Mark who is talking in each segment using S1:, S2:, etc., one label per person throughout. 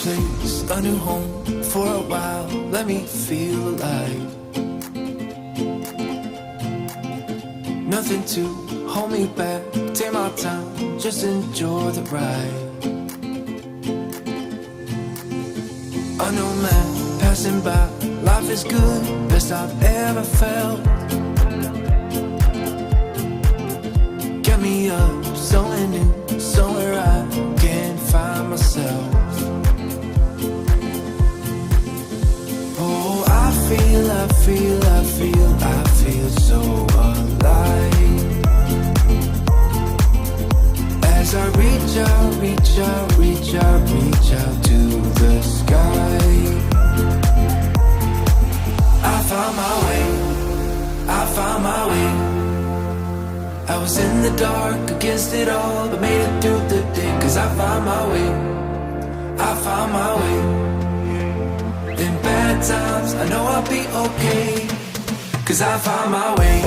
S1: place, a new home for a while. Let me feel alive. Nothing to hold me back. Take my time, just enjoy the ride. Unknown man passing by. Life is good, best I've ever felt. Get me up, somewhere new, somewhere I can find myself. Oh, I feel so alive. As I reach out to the sky. I found my way. I was in the dark against it all, but made it through the day. Cause I found my way. In bad times, I know I'll be okay. Cause I found my way.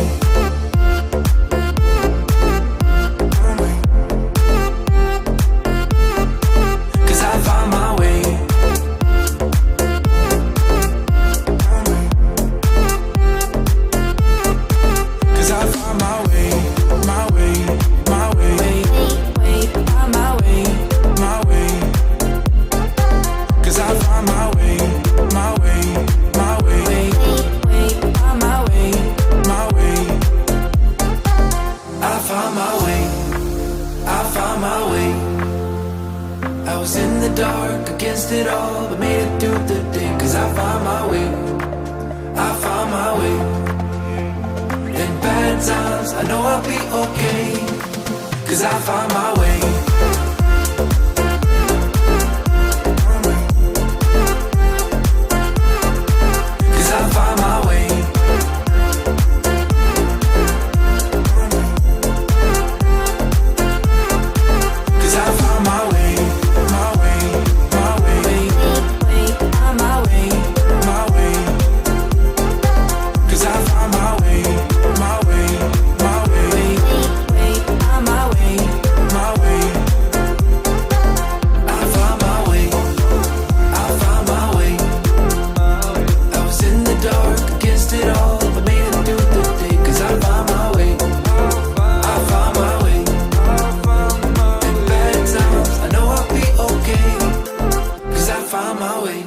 S1: Cause I found my way. Cause I found my way. My way. Cause I found my way. My way. I found my way. I was in the dark against it all, but made it through the day. Cause I found my way. In bad times, I know I'll be okay. Cause I found my way. Cause I found my way. Cause I found my way. Cause I found my way.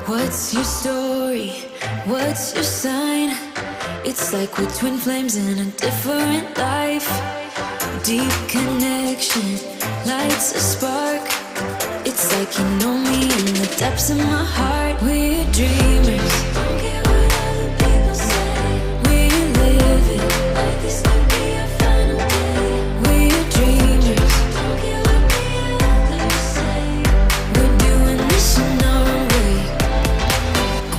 S2: What's your story? What's your sign?
S1: It's like we're twin flames in a different life. Deep connection lights a spark. It's like you know me in the depths of my heart. We're dreamers. Don't care what other people say. We're living like this could be our final day. We're dreamers. Don't care what the others say. We're doing this in our way.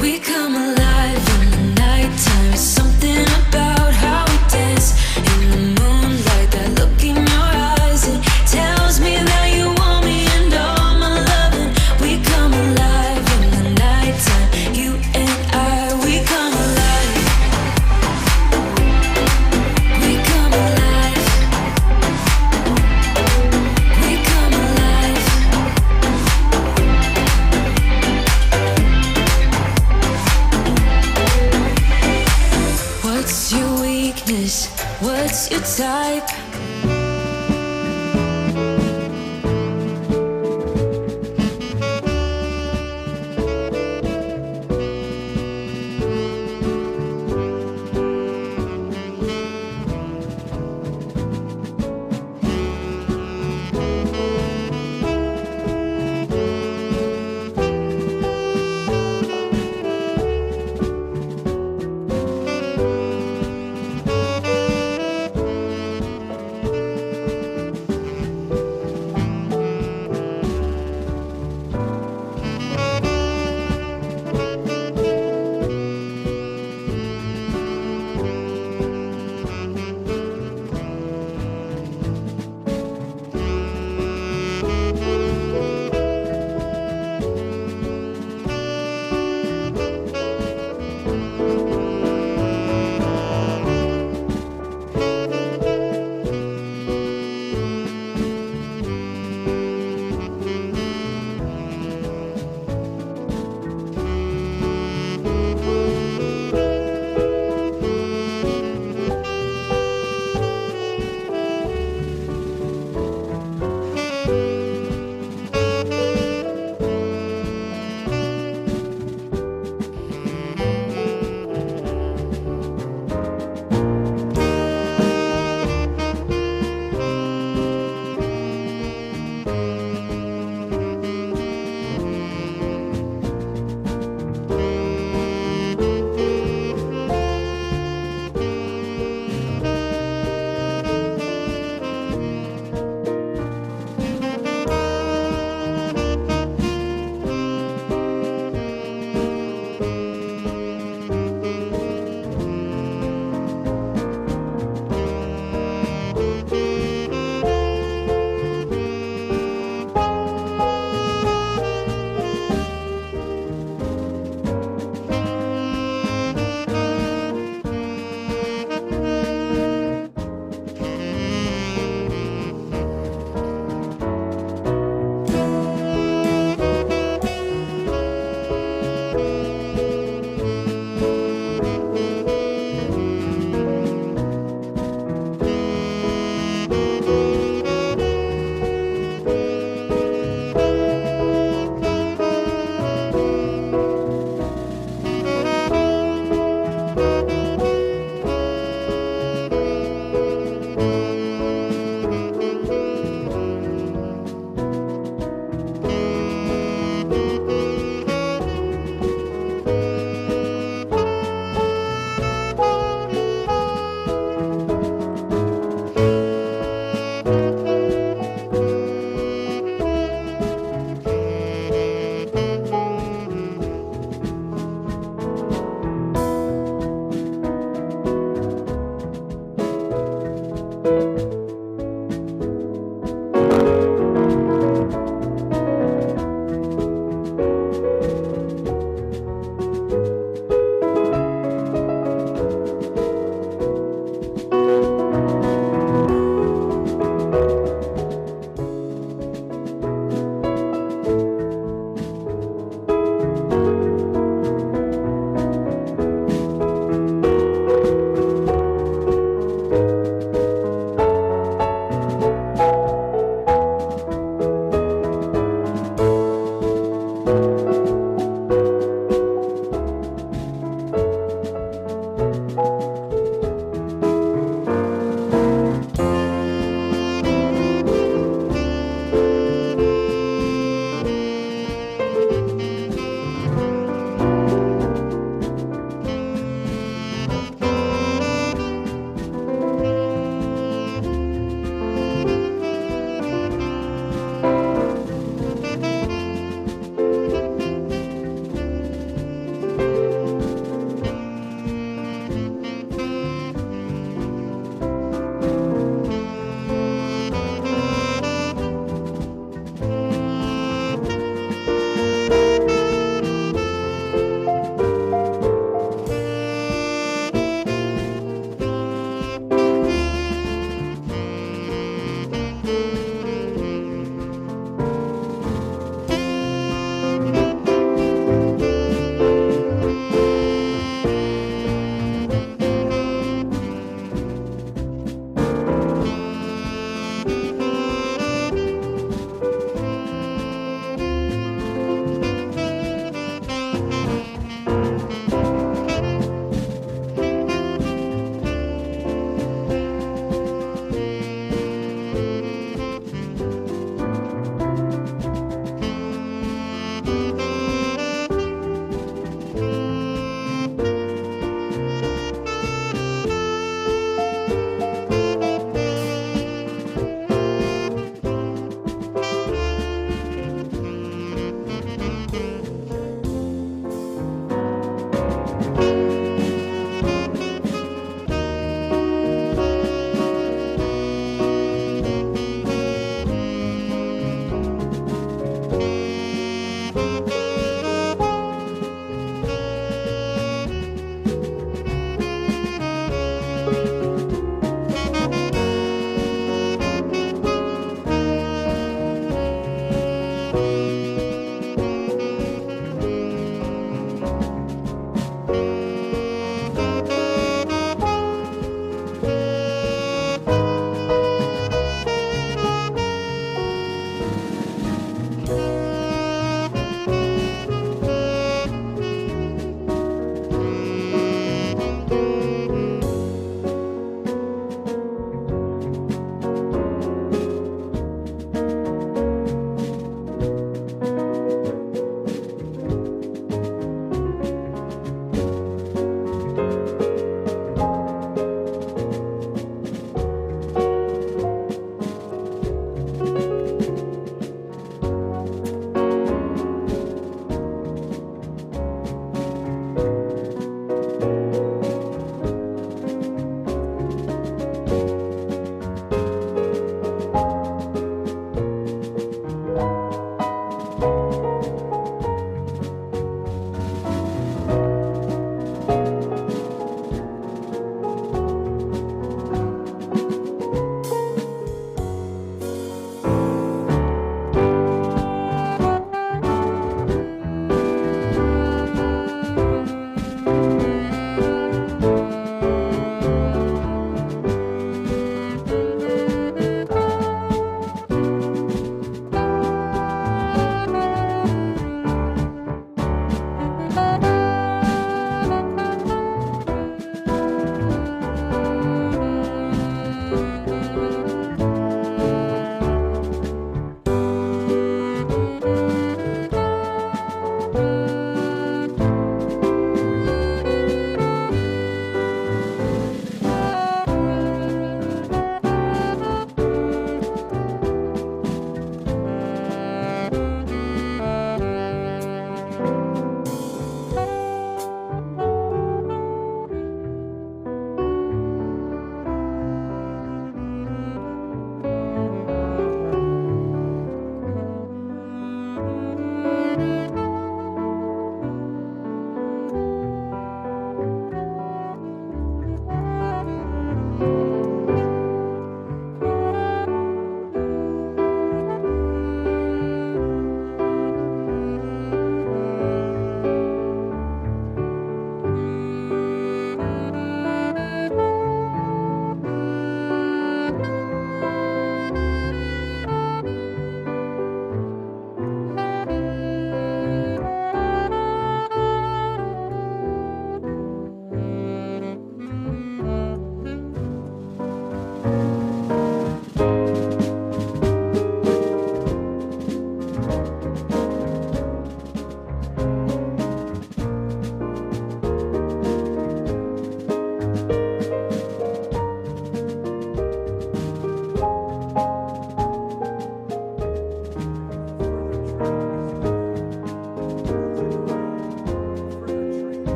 S1: We come alive in the nighttime. Something about how we dance in the moonlight. That look in your eyes, it tells me that you want me and all my loving. We come alive in the nighttime. You and I, we come alive. We come alive. We come alive. What's your weakness? What's your type?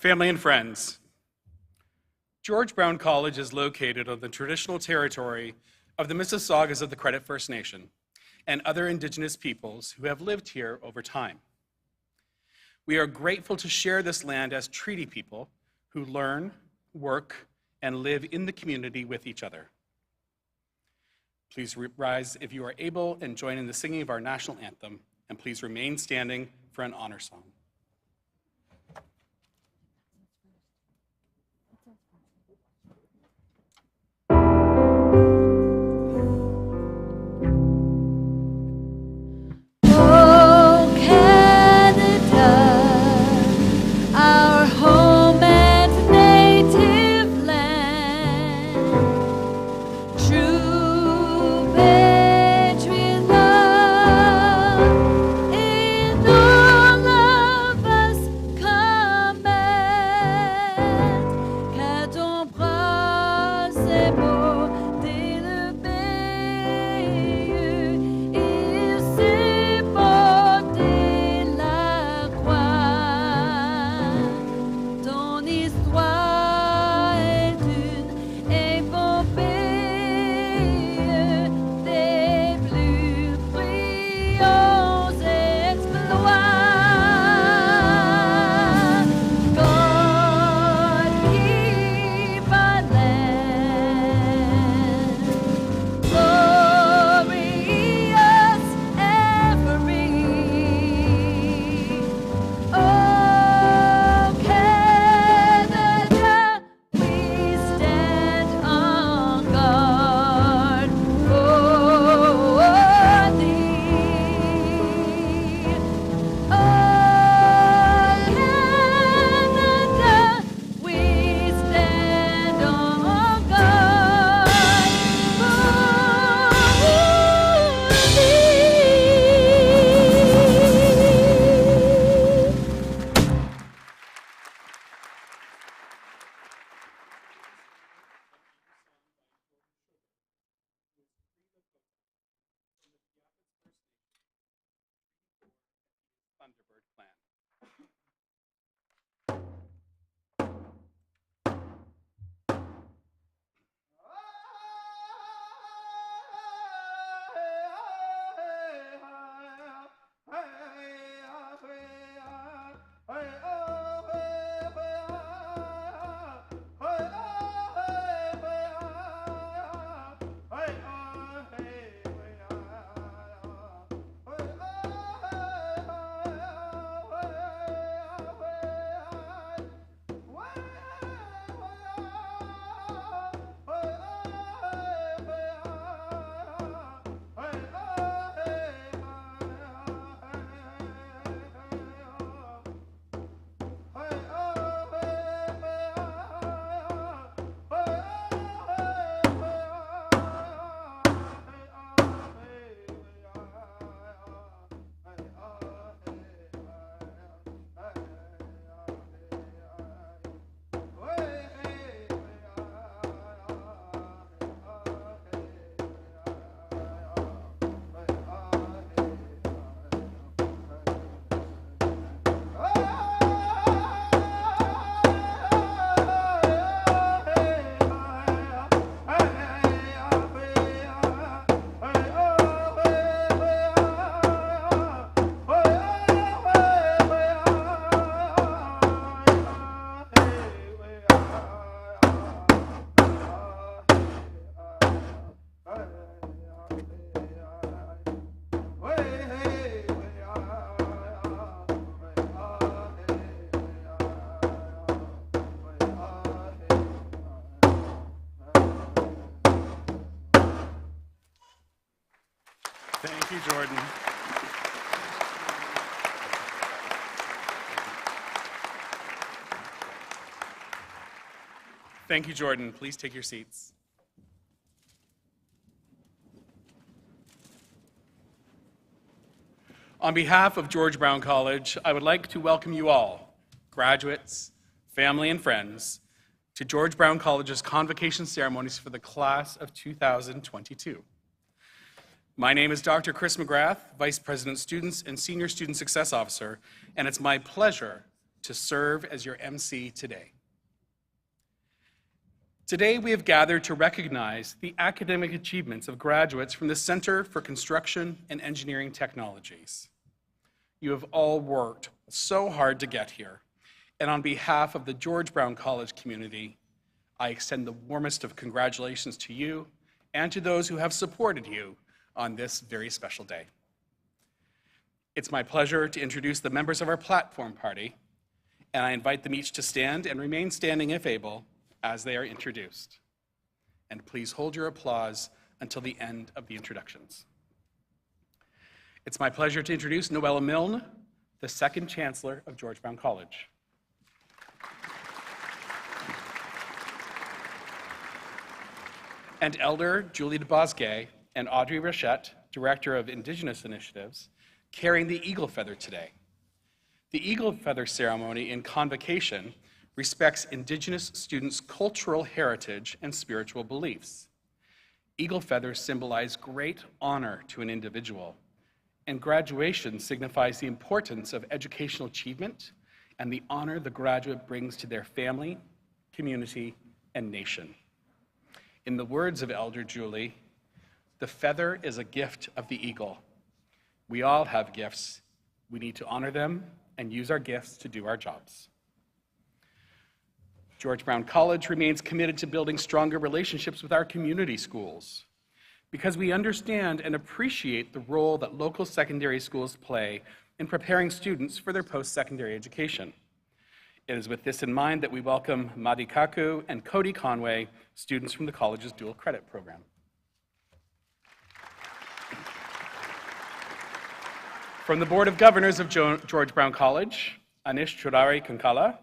S2: Family and friends, George Brown College is located on the traditional territory of the Mississaugas of the Credit First Nation and other Indigenous peoples who have lived here over time. We are grateful to share this land as treaty people who learn, work, and live in the community with each other. Please rise if you are able and join in the singing of our national anthem, and please remain standing for an honor song.
S1: True patriot love in all
S2: you, Jordan. Thank you, Jordan. Please take your seats. On behalf of George Brown College, I would like to welcome you all, graduates, family, and friends, to George Brown College's convocation ceremonies for the class of 2022. My name is Dr. Chris McGrath, Vice President Students and Senior Student Success Officer, and it's my pleasure to serve as your MC today. Today, we have gathered to recognize the academic achievements of graduates from the Center for Construction and Engineering Technologies. You have all worked so hard to get here, and on behalf of the George Brown College community, I extend the warmest of congratulations to you and to those who have supported you on this very special day. It's my pleasure to introduce the members of our platform party, and I invite them each to stand and remain standing if able as they are introduced. And please hold your applause until the end of the introductions. It's my pleasure to introduce Noella Milne, the second Chancellor of George Brown College. And Elder Julie DeBosquet and Audrey Rochette, Director of Indigenous Initiatives, carrying the Eagle Feather today. The Eagle Feather ceremony in Convocation respects Indigenous students' cultural heritage and spiritual beliefs. Eagle feathers symbolize great honor to an individual, and graduation signifies the importance of educational achievement and the honor the graduate brings to their family, community, and nation. In the words of Elder Julie, the feather is a gift of the eagle. We all have gifts. We need to honor them and use our gifts to do our jobs. George Brown College remains committed to building stronger relationships with our community schools because we understand and appreciate the role that local secondary schools play in preparing students for their post-secondary education. It is with this in mind that we welcome Madi Kaku and Cody Conway, students from the college's dual credit program. From the Board of Governors of George Brown College, Anish Chudari Kankala,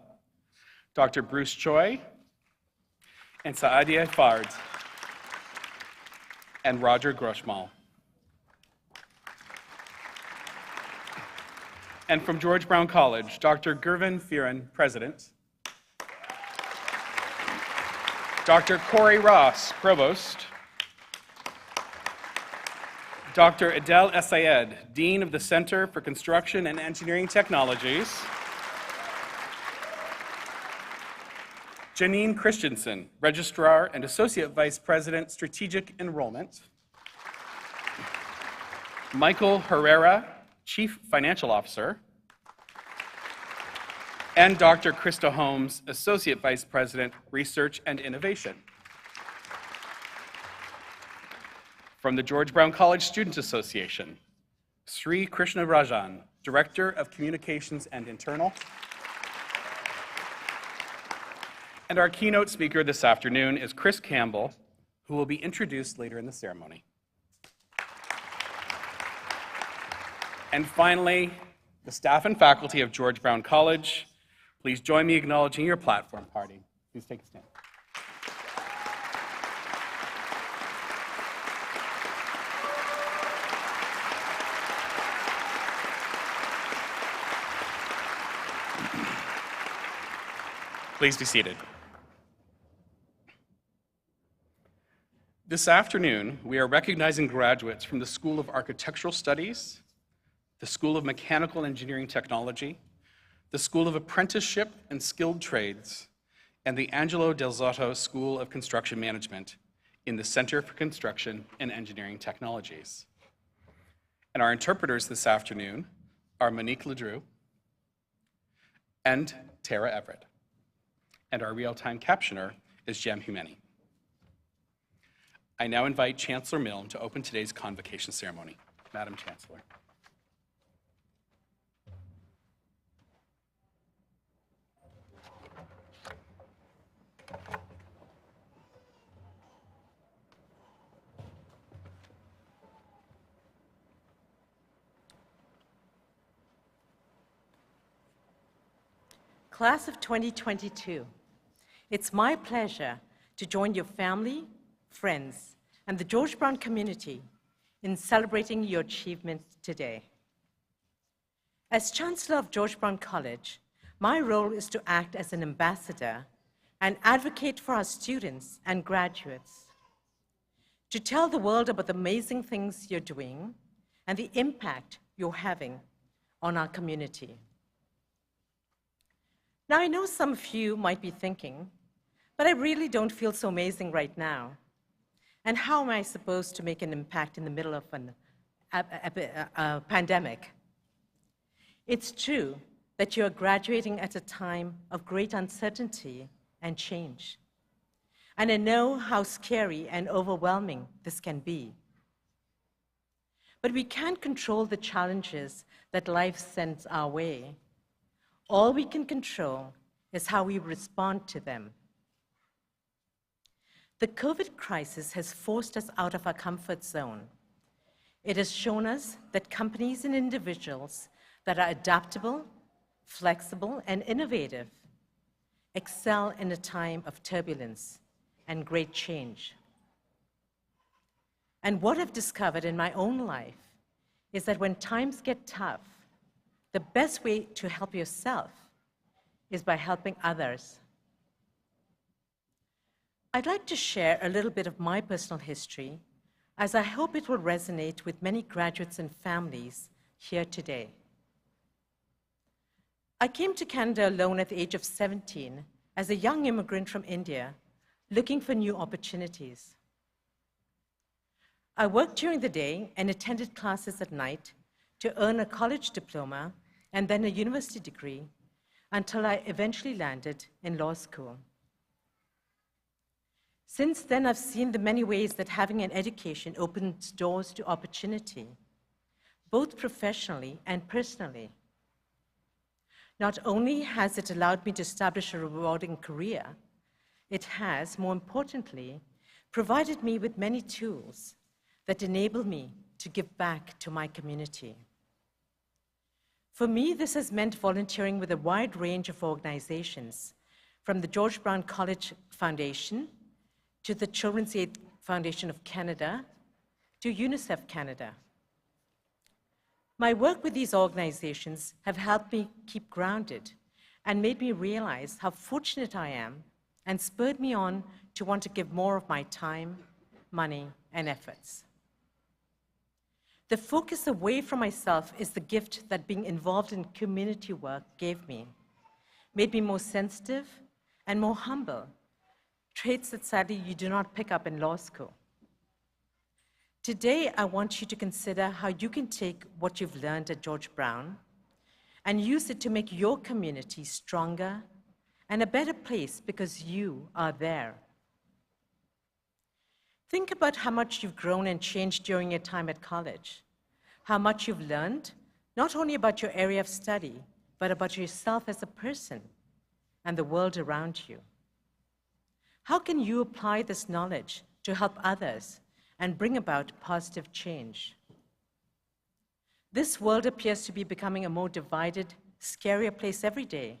S2: Dr. Bruce Choi, and Saadia Fard, and Roger Groshmal. And from George Brown College, Dr. Gervin Fearon, President, Dr. Corey Ross, Provost, Dr. Adel Essayed, Dean of the Center for Construction and Engineering Technologies, Janine Christensen, Registrar and Associate Vice President, Strategic Enrollment, Michael Herrera, Chief Financial Officer, and Dr. Krista Holmes, Associate Vice President, Research and Innovation. From the George Brown College Student Association, Sri Krishna Rajan, Director of Communications and Internal. And our keynote speaker this afternoon is Chris Campbell, who will be introduced later in the ceremony. And finally, the staff and faculty of George Brown College, please join me acknowledging your platform party. Please take a stand. Please be seated. This afternoon, we are recognizing graduates from the School of Architectural Studies, the School of Mechanical Engineering Technology, the School of Apprenticeship and Skilled Trades, and the Angelo Del Zotto School of Construction Management in the Center for Construction and Engineering Technologies. And our interpreters this afternoon are Monique Ledrew and Tara Everett. And our real-time captioner is Jem Humeni. I now invite Chancellor Milne to open today's convocation ceremony. Madam Chancellor.
S3: Class of 2022, it's my pleasure to join your family, friends, and the George Brown community in celebrating your achievements today. As Chancellor of George Brown College, my role is to act as an ambassador and advocate for our students and graduates, to tell the world about the amazing things you're doing and the impact you're having on our community. Now, I know some of you might be thinking, but I really don't feel so amazing right now. And how am I supposed to make an impact in the middle of a pandemic? It's true that you are graduating at a time of great uncertainty and change. And I know how scary and overwhelming this can be. But we can't control the challenges that life sends our way. All we can control is how we respond to them. The COVID crisis has forced us out of our comfort zone. It has shown us that companies and individuals that are adaptable, flexible, and innovative excel in a time of turbulence and great change. And what I've discovered in my own life is that when times get tough, the best way to help yourself is by helping others. I'd like to share a little bit of my personal history, as I hope it will resonate with many graduates and families here today. I came to Canada alone at the age of 17 as a young immigrant from India, looking for new opportunities. I worked during the day and attended classes at night to earn a college diploma and then a university degree until I eventually landed in law school. Since then, I've seen the many ways that having an education opens doors to opportunity, both professionally and personally. Not only has it allowed me to establish a rewarding career, it has, more importantly, provided me with many tools that enable me to give back to my community. For me, this has meant volunteering with a wide range of organizations, from the George Brown College Foundation to the Children's Aid Foundation of Canada to UNICEF Canada. My work with these organizations have helped me keep grounded and made me realize how fortunate I am and spurred me on to want to give more of my time, money, and efforts. The focus away from myself is the gift that being involved in community work gave me, made me more sensitive and more humble, traits that sadly you do not pick up in law school. Today, I want you to consider how you can take what you've learned at George Brown and use it to make your community stronger and a better place because you are there. Think about how much you've grown and changed during your time at college, how much you've learned, not only about your area of study, but about yourself as a person and the world around you. How can you apply this knowledge to help others and bring about positive change? This world appears to be becoming a more divided, scarier place every day,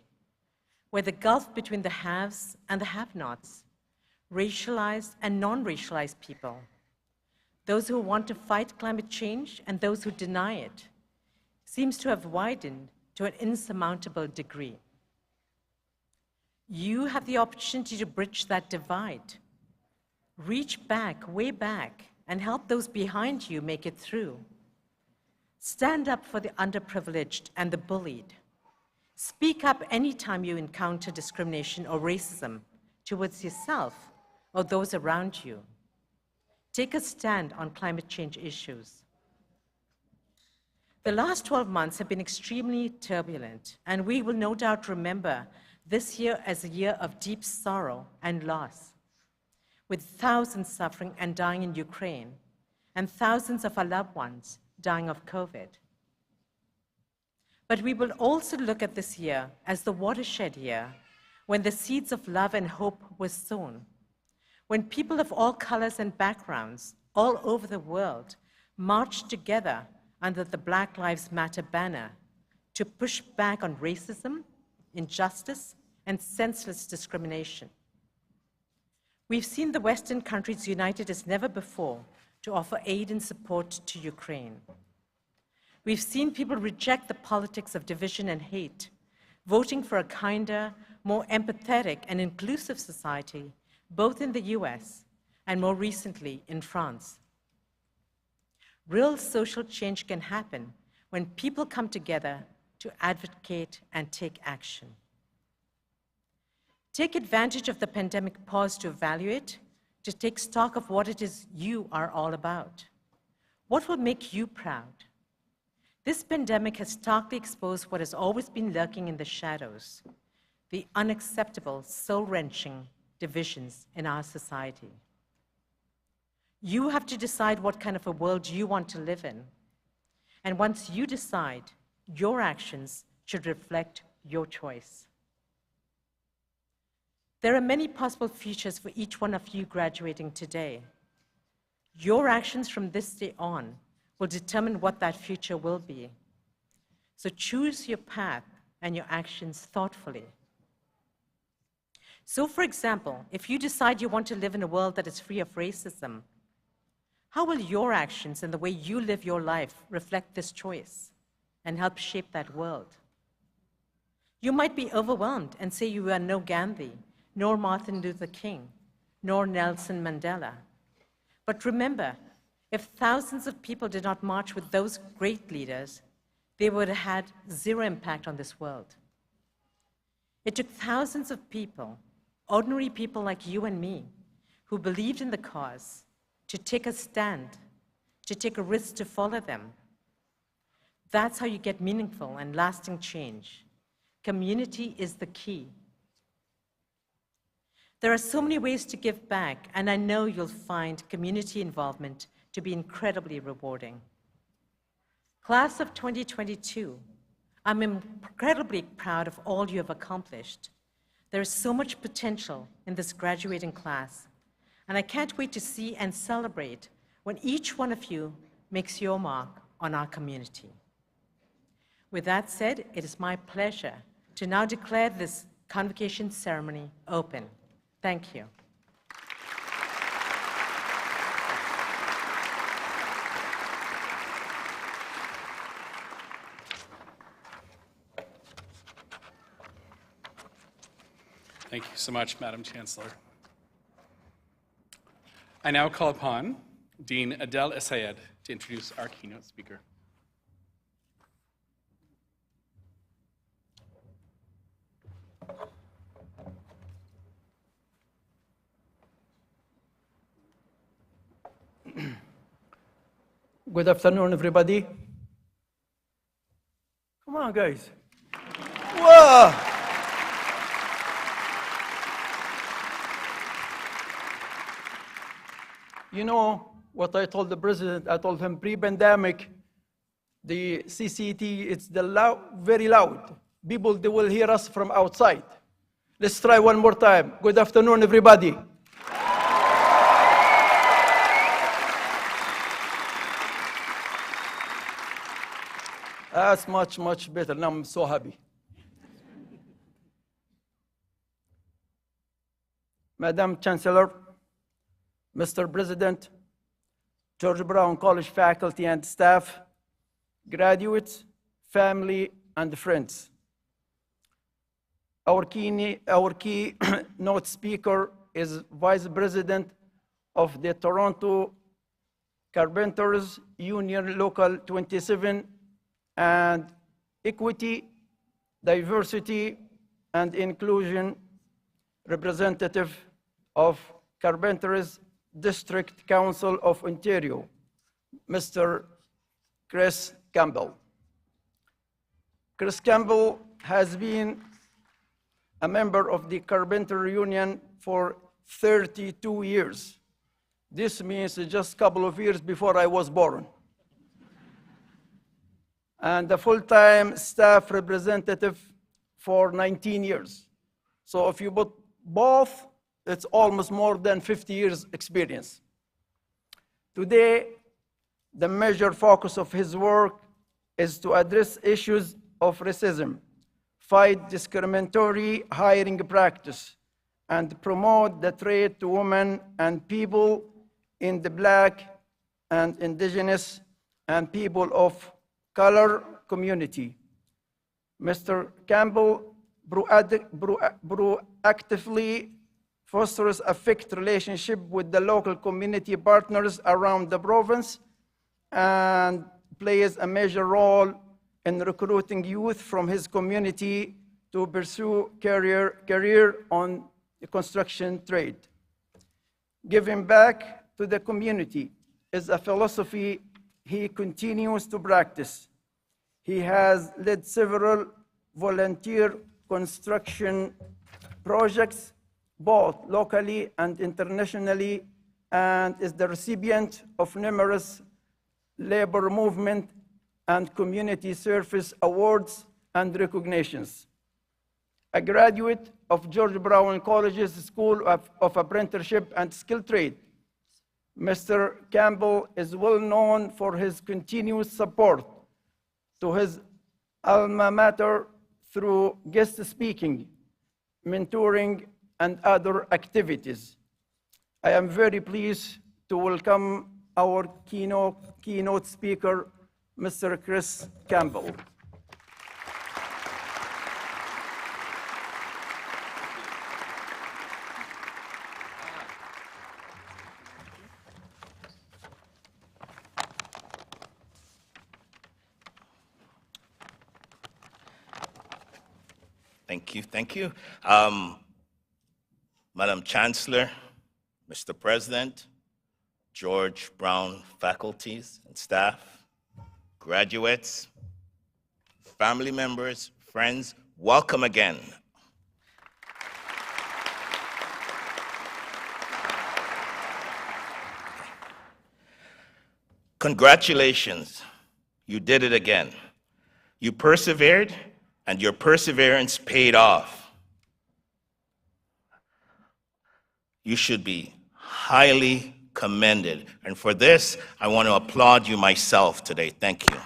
S3: where the gulf between the haves and the have-nots, racialized and non-racialized people, those who want to fight climate change and those who deny it, seems to have widened to an insurmountable degree. You have the opportunity to bridge that divide. Reach back, way back, and help those behind you make it through. Stand up for the underprivileged and the bullied. Speak up anytime you encounter discrimination or racism towards yourself or those around you. Take a stand on climate change issues. The last 12 months have been extremely turbulent, and we will no doubt remember this year as a year of deep sorrow and loss, with thousands suffering and dying in Ukraine, and thousands of our loved ones dying of COVID. But we will also look at this year as the watershed year, when the seeds of love and hope were sown, when people of all colors and backgrounds all over the world marched together under the Black Lives Matter banner to push back on racism, injustice, and senseless discrimination. We've seen the Western countries united as never before to offer aid and support to Ukraine. We've seen people reject the politics of division and hate, voting for a kinder, more empathetic and inclusive society, both in the US and more recently in France. Real social change can happen when people come together to advocate and take action. Take advantage of the pandemic pause to evaluate, to take stock of what it is you are all about. What will make you proud? This pandemic has starkly exposed what has always been lurking in the shadows, the unacceptable, soul-wrenching divisions in our society. You have to decide what kind of a world you want to live in. And once you decide, your actions should reflect your choice. There are many possible futures for each one of you graduating today. Your actions from this day on will determine what that future will be. So choose your path and your actions thoughtfully. So, for example, if you decide you want to live in a world that is free of racism, how will your actions and the way you live your life reflect this choice and help shape that world? You might be overwhelmed and say you are no Gandhi, nor Martin Luther King, nor Nelson Mandela. But remember, if thousands of people did not march with those great leaders, they would have had zero impact on this world. It took thousands of people, ordinary people like you and me, who believed in the cause, to take a stand, to take a risk to follow them. That's how you get meaningful and lasting change. Community is the key. There are so many ways to give back, and I know you'll find community involvement to be incredibly rewarding. Class of 2022, I'm incredibly proud of all you have accomplished. There is so much potential in this graduating class, and I can't wait to see and celebrate when each one of you makes your mark on our community. With that said, it is my pleasure to now declare this convocation ceremony open. Thank you.
S2: Thank you so much, Madam Chancellor. I now call upon Dean Adel Essayed to introduce our keynote speaker.
S4: Good afternoon, everybody. Come on, guys. Whoa! You know what I told the president? I told him pre-pandemic, the CCT, it's very loud. People, they will hear us from outside. Let's try one more time. Good afternoon, everybody. That's much, much better. Now I'm so happy. Madam Chancellor, Mr. President, George Brown College faculty and staff, graduates, family, and friends. Our keynote speaker is Vice President of the Toronto Carpenters Union Local 27 and Equity, Diversity, and Inclusion representative of Carpenters District Council of Ontario, Mr. Chris Campbell. Chris Campbell has been a member of the Carpenter Union for 32 years. This means just a couple of years before I was born. And a full-time staff representative for 19 years. So if you put both, it's almost more than 50 years experience. Today, the major focus of his work is to address issues of racism, fight discriminatory hiring practice, and promote the trade to women and people in the Black and Indigenous and people of color community. Mr. Campbell proactively fosters effective relationship with the local community partners around the province and plays a major role in recruiting youth from his community to pursue career on the construction trade. Giving back to the community is a philosophy he continues to practice. He has led several volunteer construction projects, both locally and internationally, and is the recipient of numerous labor movement and community service awards and recognitions. A graduate of George Brown College's School of Apprenticeship and Skill Trade, Mr. Campbell is well known for his continuous support to his alma mater through guest speaking, mentoring, and other activities. I am very pleased to welcome our keynote speaker, Mr. Chris Campbell.
S5: Thank you. Madam Chancellor, Mr. President, George Brown faculties and staff, graduates, family members, friends, welcome again. Congratulations, you did it again. You persevered, and your perseverance paid off. You should be highly commended. And for this, I want to applaud you myself today. Thank you.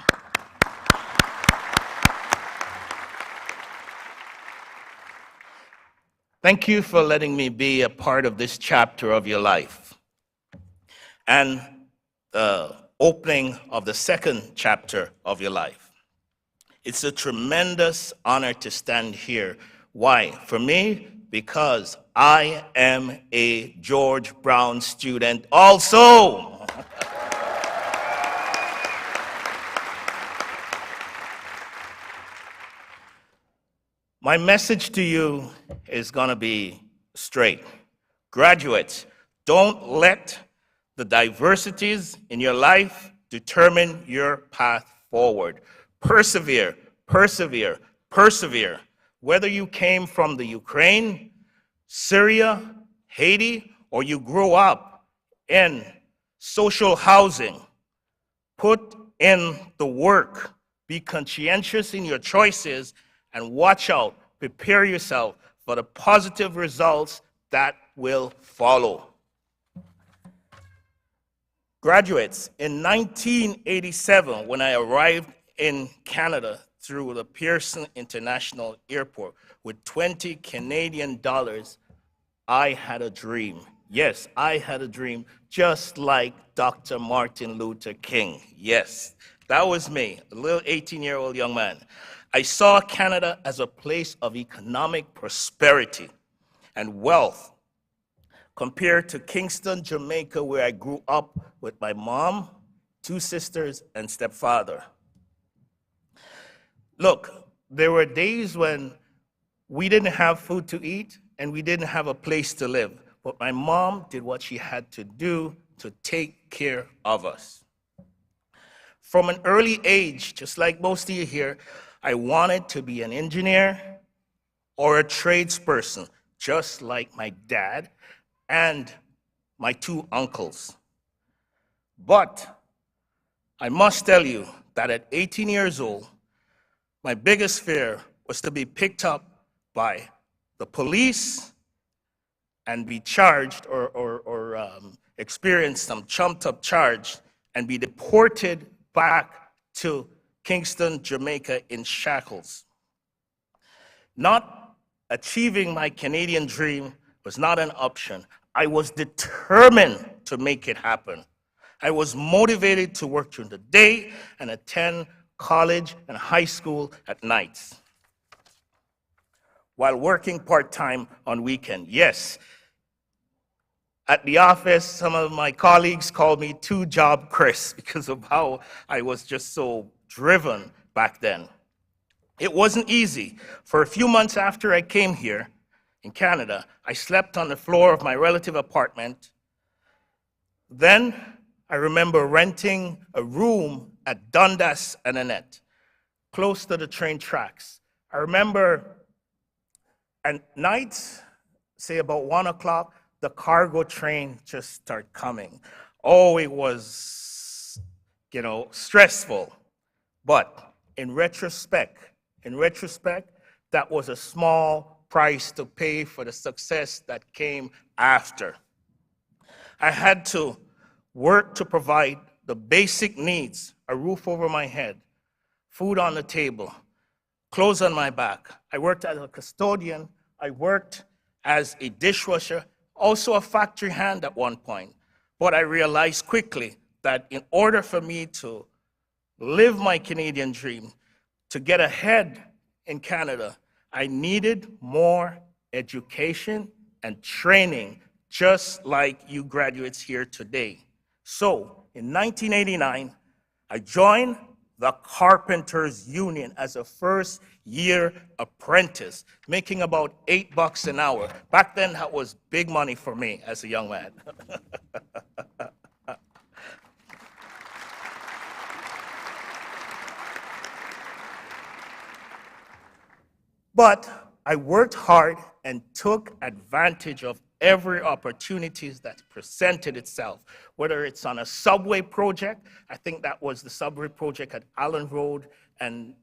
S5: Thank you for letting me be a part of this chapter of your life and the opening of the second chapter of your life. It's a tremendous honor to stand here. Why? For me, because I am a George Brown student also. My message to you is going to be straight. Graduates, don't let the diversities in your life determine your path forward. Persevere, persevere, persevere. Whether you came from the Ukraine, Syria, Haiti, or you grew up in social housing, put in the work, be conscientious in your choices, and watch out, prepare yourself for the positive results that will follow. Graduates, in 1987, when I arrived in Canada through the Pearson International Airport with 20 Canadian dollars, I had a dream. Yes, I had a dream, just like Dr. Martin Luther King. Yes, that was me, a little 18-year-old young man. I saw Canada as a place of economic prosperity and wealth compared to Kingston, Jamaica, where I grew up with my mom, 2 sisters, and stepfather. Look, there were days when we didn't have food to eat and we didn't have a place to live, but my mom did what she had to do to take care of us. From an early age, just like most of you here, I wanted to be an engineer or a tradesperson, just like my dad and my 2 uncles. But I must tell you that at 18 years old, my biggest fear was to be picked up by the police and be charged or experience some chumped-up charge and be deported back to Kingston, Jamaica in shackles. Not achieving my Canadian dream was not an option. I was determined to make it happen. I was motivated to work during the day and attend college and high school at nights, while working part-time on weekends. Yes, at the office, some of my colleagues called me two-job Chris because of how I was just so driven back then. It wasn't easy. For a few months after I came here in Canada, I slept on the floor of my relative apartment. Then I remember renting a room at Dundas and Annette, close to the train tracks. I remember at night, say about 1 o'clock, the cargo train just started coming. Oh, it was, stressful. But in retrospect, that was a small price to pay for the success that came after. I had to work to provide the basic needs: a roof over my head, food on the table, clothes on my back. I worked as a custodian. I worked as a dishwasher, also a factory hand at one point. But I realized quickly that in order for me to live my Canadian dream, to get ahead in Canada, I needed more education and training, just like you graduates here today. So in 1989, I joined the Carpenters Union as a first-year apprentice, making about $8 an hour. Back then, that was big money for me as a young man. But I worked hard and took advantage of every opportunity that presented itself, whether it's on a subway project. I think that was the subway project at Allen Road and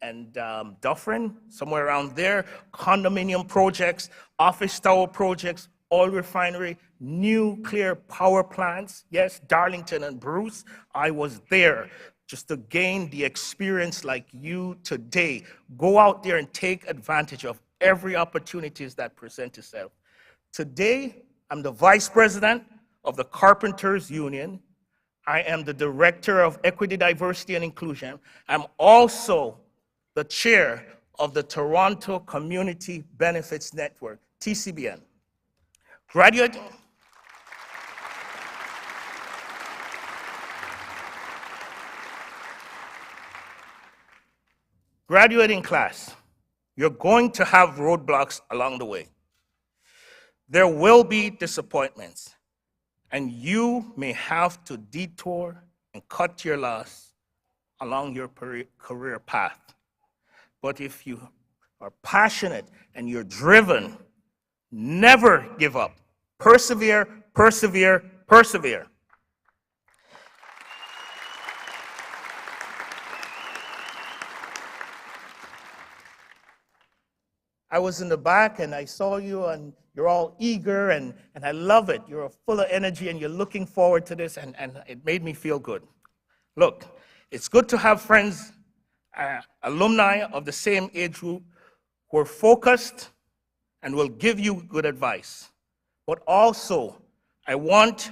S5: Dufferin, somewhere around there, condominium projects, office tower projects, oil refinery, nuclear power plants. Yes, Darlington and Bruce, I was there just to gain the experience like you today. Go out there and take advantage of every opportunities that present itself. Today, I'm the Vice President of the Carpenters Union. I am the Director of Equity, Diversity, and Inclusion. I'm also the Chair of the Toronto Community Benefits Network, TCBN. Graduating class, you're going to have roadblocks along the way. There will be disappointments, and you may have to detour and cut your loss along your career path. But if you are passionate and you're driven, never give up. Persevere, persevere, persevere. I was in the back and I saw you and you're all eager and I love it. You're full of energy and you're looking forward to this and it made me feel good. Look, it's good to have friends, alumni of the same age group who are focused and will give you good advice. But also, I want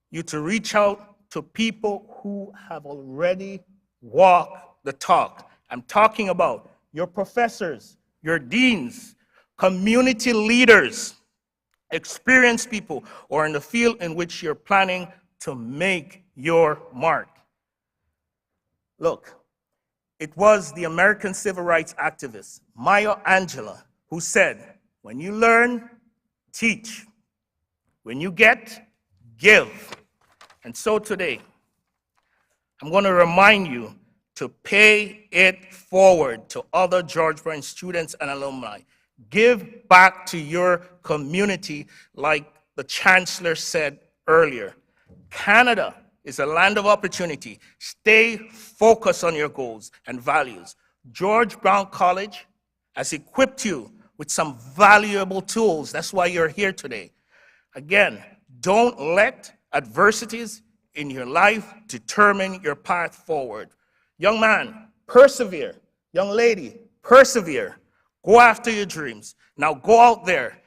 S5: you to reach out to people who have already walked the talk. I'm talking about your professors, your deans, community leaders, experienced people, or in the field in which you're planning to make your mark. Look, it was the American civil rights activist, Maya Angelou, who said, when you learn, teach. When you get, give. And so today, I'm going to remind you to pay it forward to other George Brown students and alumni. Give back to your community like the Chancellor said earlier. Canada is a land of opportunity. Stay focused on your goals and values. George Brown College has equipped you with some valuable tools. That's why you're here today. Again, don't let adversities in your life determine your path forward. Young man, persevere. Young lady, persevere. Go after your dreams. Now go out there,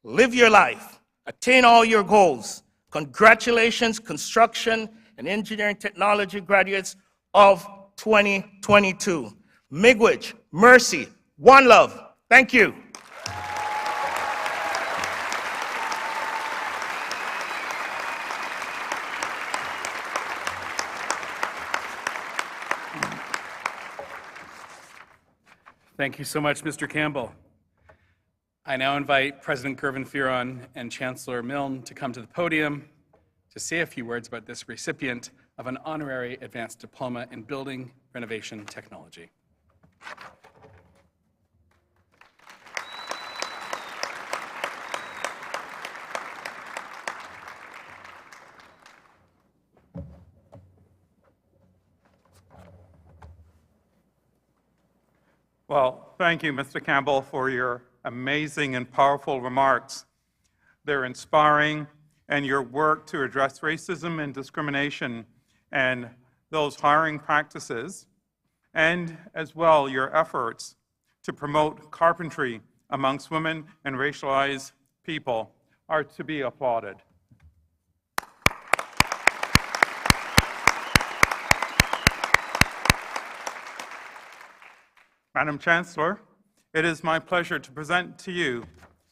S5: live your life, attain all your goals. Congratulations, construction and engineering technology graduates of 2022. Miigwech, mercy, one love. Thank you.
S2: Thank you so much, Mr. Campbell. I now invite President Gervin Fearon and Chancellor Milne to come to the podium to say a few words about this recipient of an Honorary Advanced Diploma in Building Renovation Technology.
S6: Well, thank you, Mr. Campbell, for your amazing and powerful remarks. They're inspiring, and your work to address racism and discrimination and those hiring practices, and as well your efforts to promote carpentry amongst women and racialized people are to be applauded. Madam Chancellor, it is my pleasure to present to you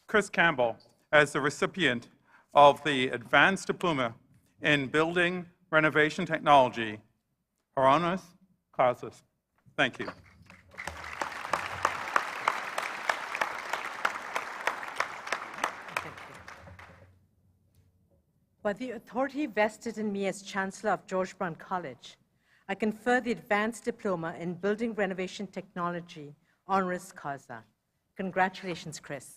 S6: Chris Campbell as the recipient of the Advanced Diploma in Building Renovation Technology, honoris causa. Thank you.
S3: By the authority vested in me as Chancellor of George Brown College, I confer the Advanced Diploma in Building Renovation Technology, honoris causa. Congratulations, Chris.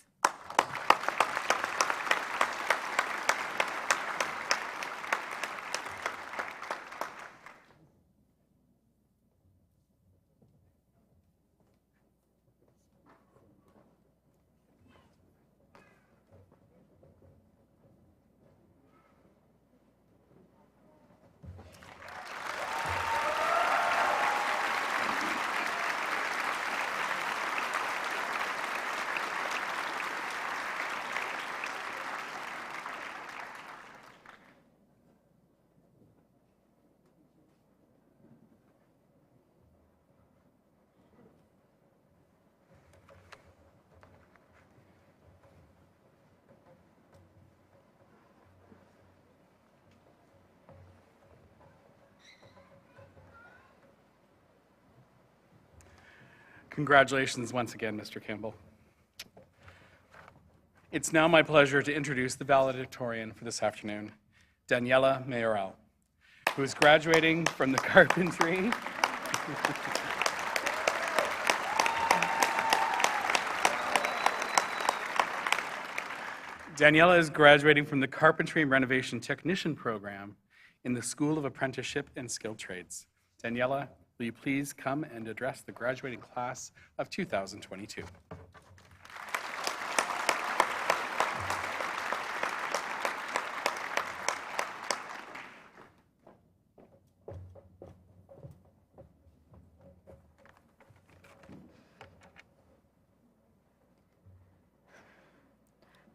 S2: Congratulations once again, Mr. Campbell. It's now my pleasure to introduce the valedictorian for this afternoon, Daniela Mayoral, who is graduating from the carpentry. Daniela is graduating from the Carpentry and Renovation Technician program in the School of Apprenticeship and Skilled Trades. Daniela, will you please come and address the graduating class of 2022?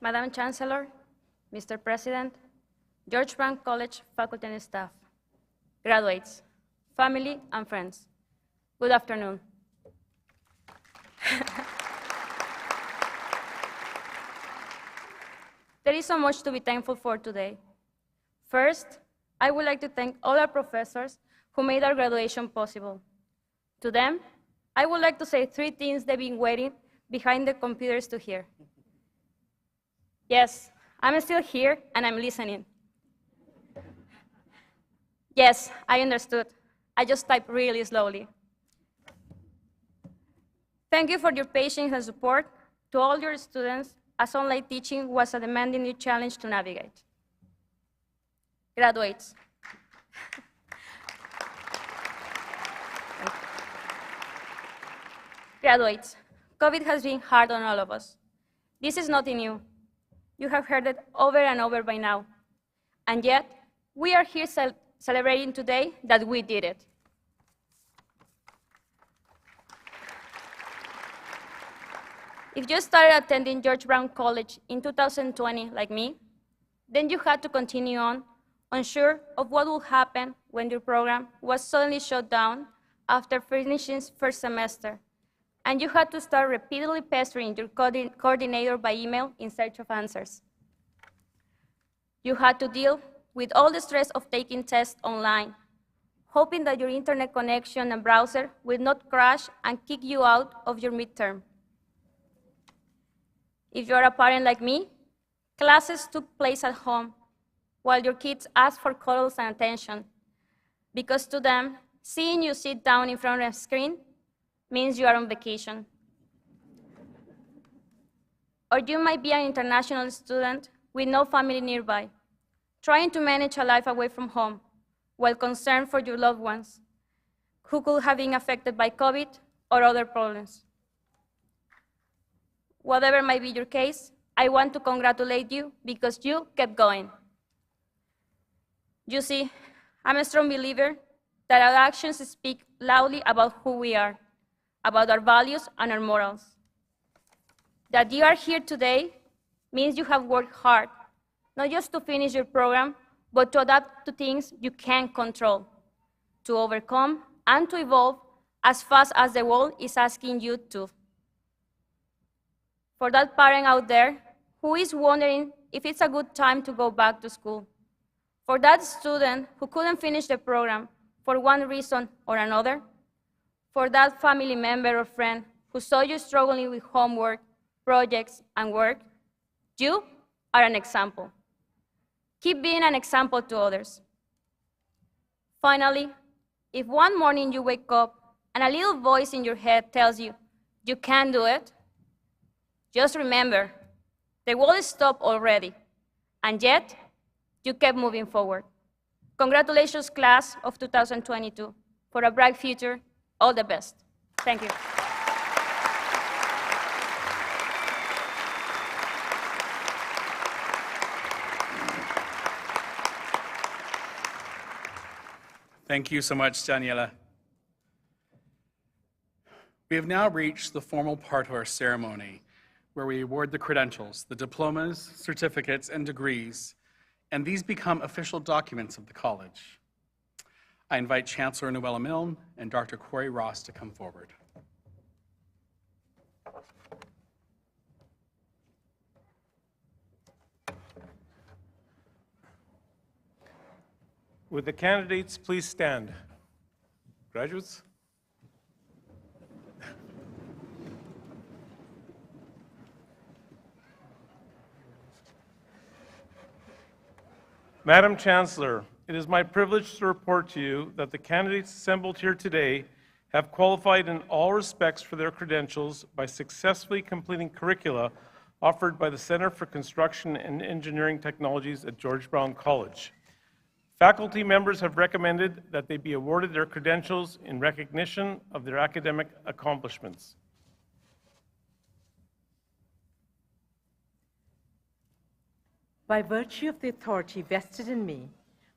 S7: Madam Chancellor, Mr. President, George Brown College faculty and staff, graduates, family, and friends, good afternoon. There is so much to be thankful for today. First, I would like to thank all our professors who made our graduation possible. To them, I would like to say 3 things they've been waiting behind the computers to hear. Yes, I'm still here and I'm listening. Yes, I understood. I just typed really slowly. Thank you for your patience and support to all your students, as online teaching was a demanding new challenge to navigate. Graduates. Graduates, COVID has been hard on all of us. This is nothing new. You have heard it over and over by now. And yet, we are here celebrating today that we did it. If you started attending George Brown College in 2020, like me, then you had to continue on, unsure of what would happen when your program was suddenly shut down after finishing first semester, and you had to start repeatedly pestering your coordinator by email in search of answers. You had to deal with all the stress of taking tests online, hoping that your internet connection and browser will not crash and kick you out of your midterm. If you're a parent like me, classes took place at home while your kids asked for cuddles and attention, because to them, seeing you sit down in front of a screen means you are on vacation. Or you might be an international student with no family nearby, trying to manage a life away from home while concerned for your loved ones who could have been affected by COVID or other problems. Whatever might be your case, I want to congratulate you because you kept going. You see, I'm a strong believer that our actions speak loudly about who we are, about our values and our morals. That you are here today means you have worked hard, not just to finish your program, but to adapt to things you can't control, to overcome and to evolve as fast as the world is asking you to. For that parent out there who is wondering if it's a good time to go back to school, for that student who couldn't finish the program for one reason or another, for that family member or friend who saw you struggling with homework, projects, and work, you are an example. Keep being an example to others. Finally, if one morning you wake up and a little voice in your head tells you, you can't do it, just remember, the world stopped already, and yet, you kept moving forward. Congratulations, class of 2022. For a bright future, all the best. Thank you.
S2: Thank you so much, Daniela. We have now reached the formal part of our ceremony, where we award the credentials, the diplomas, certificates, and degrees, and these become official documents of the college. I invite Chancellor Noella Milne and Dr. Corey Ross to come forward.
S8: Would the candidates please stand? Graduates? Madam Chancellor, it is my privilege to report to you that the candidates assembled here today have qualified in all respects for their credentials by successfully completing curricula offered by the Center for Construction and Engineering Technologies at George Brown College. Faculty members have recommended that they be awarded their credentials in recognition of their academic accomplishments.
S3: By virtue of the authority vested in me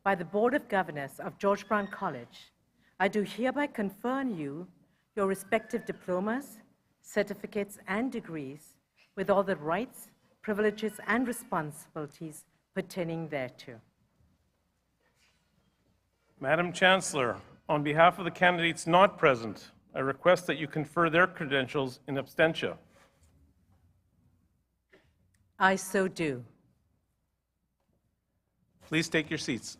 S3: by the Board of Governors of George Brown College, I do hereby confer on you your respective diplomas, certificates, and degrees with all the rights, privileges, and responsibilities pertaining thereto.
S8: Madam Chancellor, on behalf of the candidates not present, I request that you confer their credentials in absentia.
S3: I so do.
S8: Please take your seats.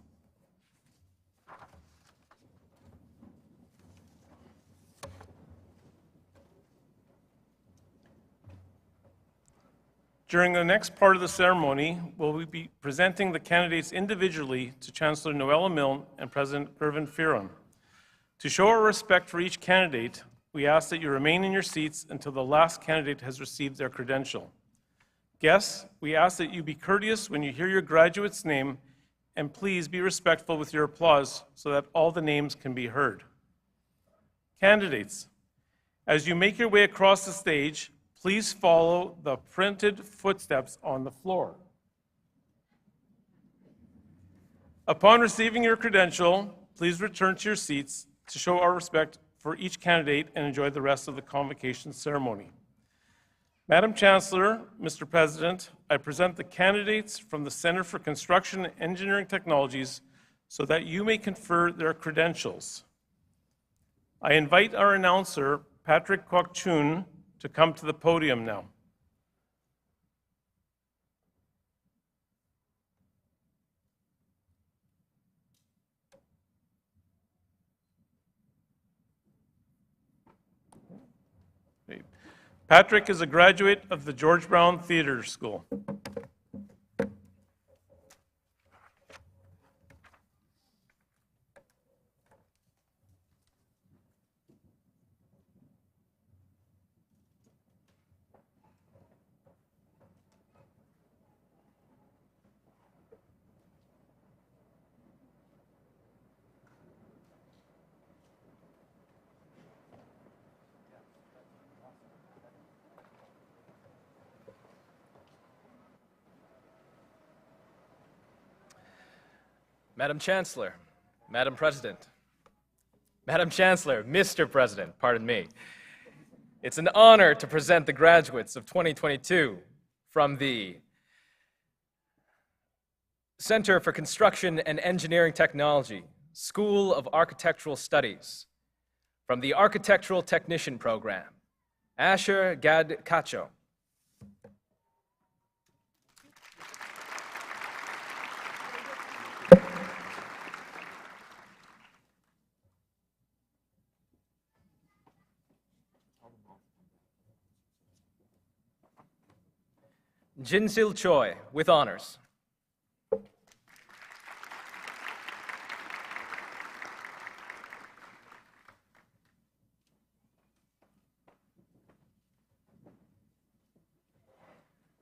S8: During the next part of the ceremony, we'll be presenting the candidates individually to Chancellor Noella Milne and President Gervin Fearon. To show our respect for each candidate, we ask that you remain in your seats until the last candidate has received their credential. Guests, we ask that you be courteous when you hear your graduate's name, and please be respectful with your applause so that all the names can be heard. Candidates, as you make your way across the stage, please follow the printed footsteps on the floor. Upon receiving your credential, please return to your seats to show our respect for each candidate and enjoy the rest of the convocation ceremony. Madam Chancellor, Mr. President, I present the candidates from the Center for Construction and Engineering Technologies so that you may confer their credentials. I invite our announcer, Patrick Kwok-Chun, to come to the podium now. Patrick is a graduate of the George Brown Theatre School.
S9: Madam Chancellor, Madam President, Madam Chancellor, Mr. President, pardon me. It's an honor to present the graduates of 2022 from the Center for Construction and Engineering Technology, School of Architectural Studies, from the Architectural Technician Program, Asher Gad Kacho. Jinsil Choi, with honors.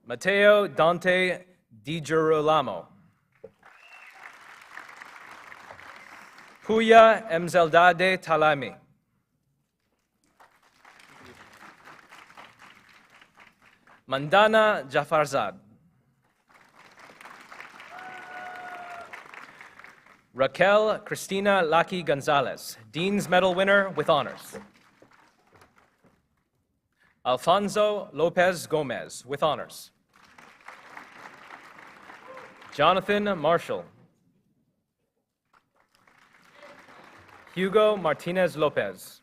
S9: Matteo Dante Di Girolamo. Puya Emzeldade Talami. Mandana Jafarzad. Raquel Cristina Laki Gonzalez, Dean's Medal winner with honors. Alfonso Lopez Gomez with honors. Jonathan Marshall. Hugo Martinez Lopez.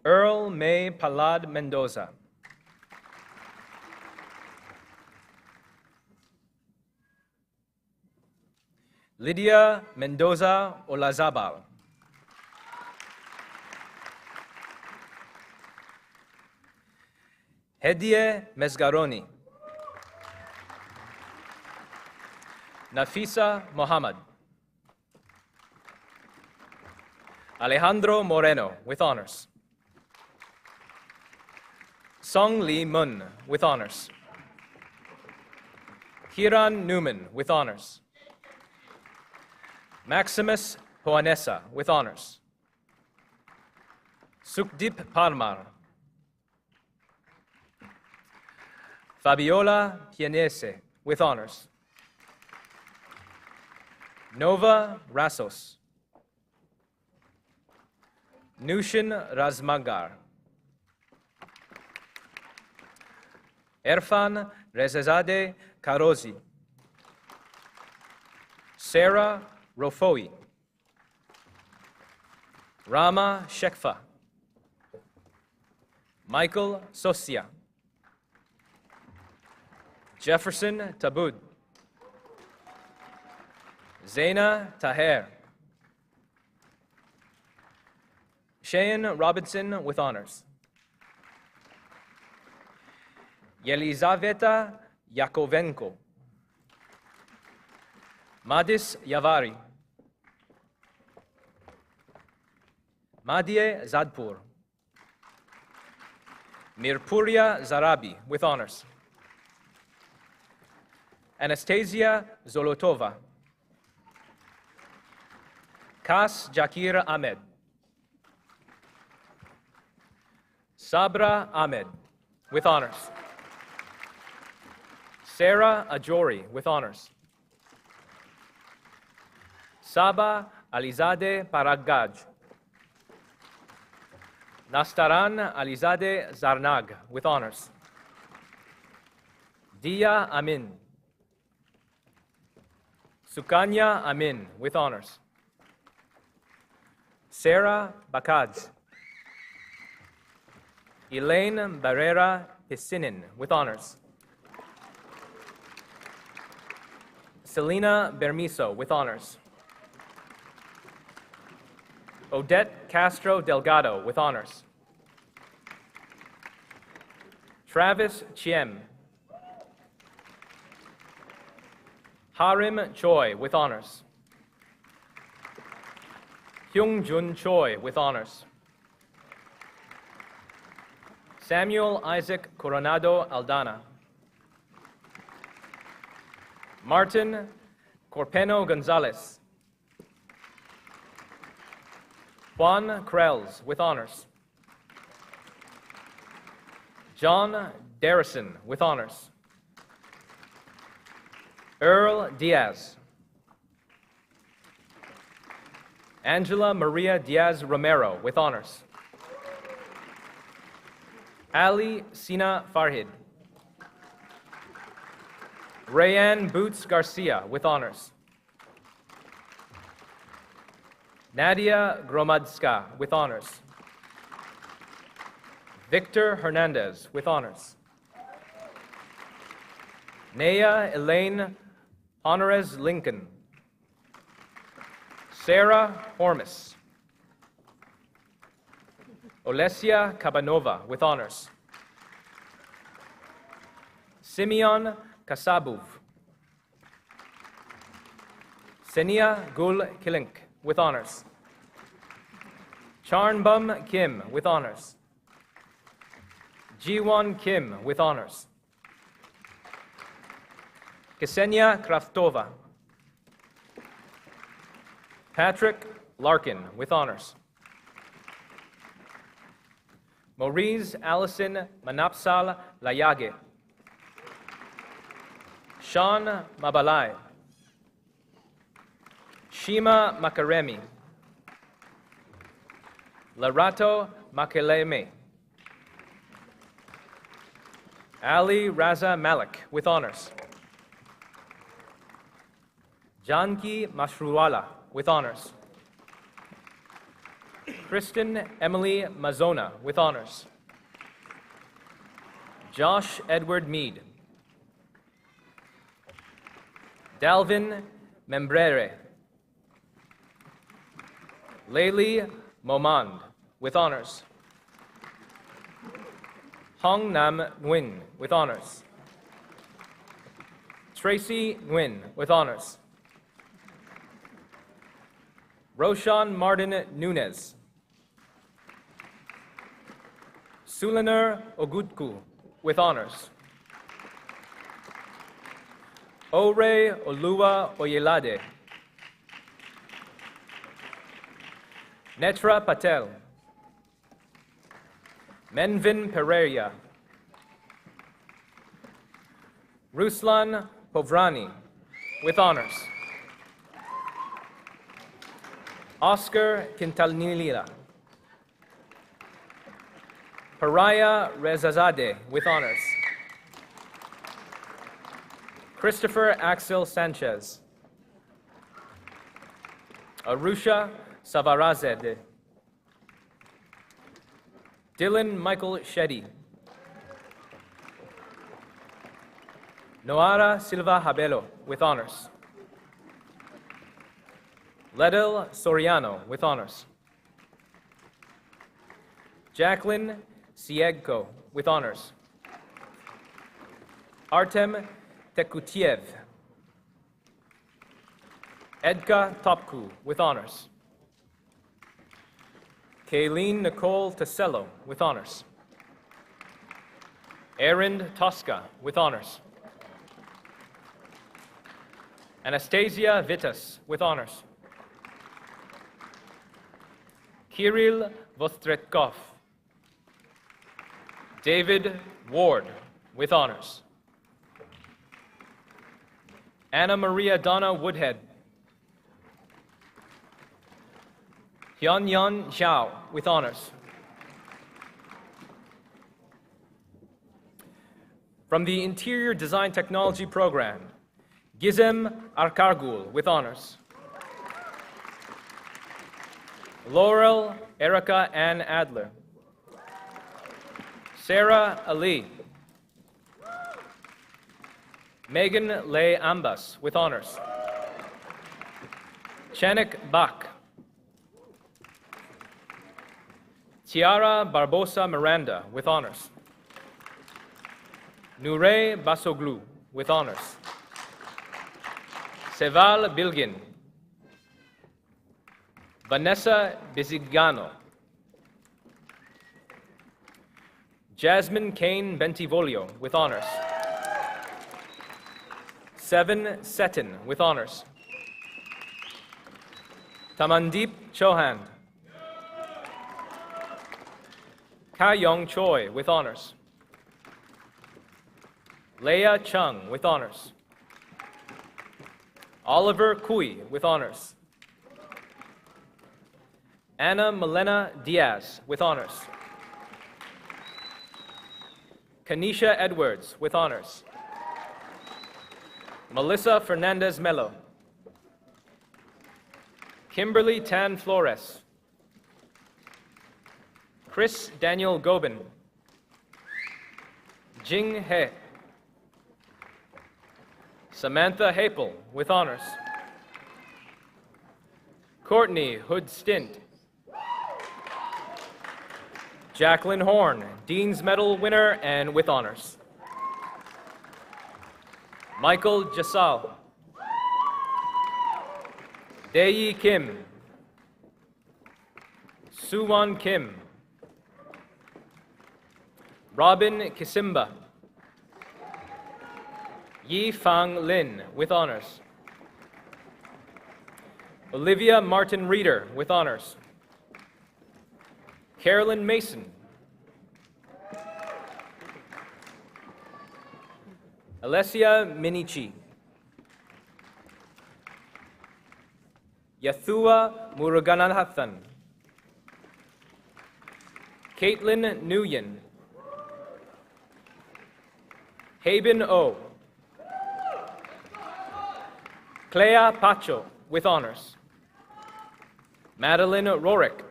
S9: Earl May Palad Mendoza. Lydia Mendoza Olazabal. Hedie Mesgaroni. Nafisa Mohammed. Alejandro Moreno with honors. Song Lee Mun with honors. Kiran Newman with honors. Maximus Poanesa with honors. Sukdeep Parmar. Fabiola Pianese with honors. Nova Rassos. Nushin Razmagar. Erfan Rezazade Karozi. Sarah Rofoi. Rama Shekfa. Michael Sosia. Jefferson Tabud. Zaina Taher. Cheyenne Robinson with honors. Yelizaveta Yakovenko. Madis Yavari. Madie Zadpur. Mirpuria Zarabi with honors. Anastasia Zolotova. Kas Jakir Ahmed. Sabra Ahmed with honors. Sarah Ajori with honors. Saba Alizade Paragaj. Nastaran Alizadeh Zarnag, with honors. Dia Amin. Sukanya Amin, with honors. Sarah Bakadz. Elaine Barrera Piscinin, with honors. Selena Bermiso, with honors. Odette Castro Delgado, with honors. Travis Chiem. Harim Choi, with honors. Hyung Jun Choi, with honors. Samuel Isaac Coronado Aldana. Martin Corpeno Gonzalez. Juan Krells, with honors. John Darrison, with honors. Earl Diaz. Angela Maria Diaz Romero, with honors. Ali Sina Farhid. Rayanne Boots Garcia, with honors. Nadia Gromadska, with honors. Victor Hernandez, with honors. Naya Elaine Honores Lincoln. Sarah Hormis. Olesia Kabanova, with honors. Simeon Kasabov. Senia Gul Kilink, with honors. Charnbum Kim, with honors. Jiwon Kim, with honors. Ksenia Kraftova. Patrick Larkin, with honors. Maurice Allison Manapsal Layage. Sean Mabalai. Shima Makaremi. Larato Makeleme. Ali Raza Malik, with honors. Janki Mashruwala, with honors. Kristen Emily Mazona, with honors. Josh Edward Mead. Dalvin Membrere. Layli Momand, with honors. Hong Nam Nguyen, with honors. Tracy Nguyen, with honors. Roshan Martin Nunez. Sulener Ogutku, with honors. Ore Olua Oyelade. Netra Patel. Menvin Pereira. Ruslan Povrani, with honors. Oscar Quintanilla. Pariah Rezazadeh, with honors. Christopher Axel Sanchez. Arusha Savarazade. Dylan Michael Shetty. Noara Silva Habelo, with honors. Ledel Soriano, with honors. Jacqueline Siegko, with honors. Artem Tekutiev. Edka Topku, with honors. Kayleen Nicole Tasello, with honors. Erin Tosca, with honors. Anastasia Vitas, with honors. Kirill Vostretkov. David Ward, with honors. Anna Maria Donna Woodhead. Hyunyan Zhao, with honors. From the Interior Design Technology program, Gizem Arkargul with honors. Laurel Erica Ann Adler. Sarah Ali. Megan Leigh Ambas with honors. Chanik Bach. Tiara Barbosa Miranda with honors. Nure Basoglu with honors. Seval Bilgin. Vanessa Bizigano. Jasmine Kane Bentivolio with honors. Seven Setin with honors. Tamandeep Chauhan. Ka-Yong Choi with honors. Leah Chung with honors. Oliver Kui with honors. Anna Milena Diaz with honors. Kanisha Edwards with honors. Melissa Fernandez Melo. Kimberly Tan Flores. Chris Daniel Gobin. Jing He. Samantha Hapel with honors. Courtney Hood Stint. Jacqueline Horn, Dean's Medal winner and with honors. Michael Jasal. Dae-Yi Kim. Suwon Kim. Robin Kisimba. Yi Fang Lin with honors. Olivia Martin Reeder with honors. Carolyn Mason. Alessia Minichi. Yathua Muruganathan. Caitlin Nguyen. Haben O. Clea Pacho with honors. Madeline Rorick.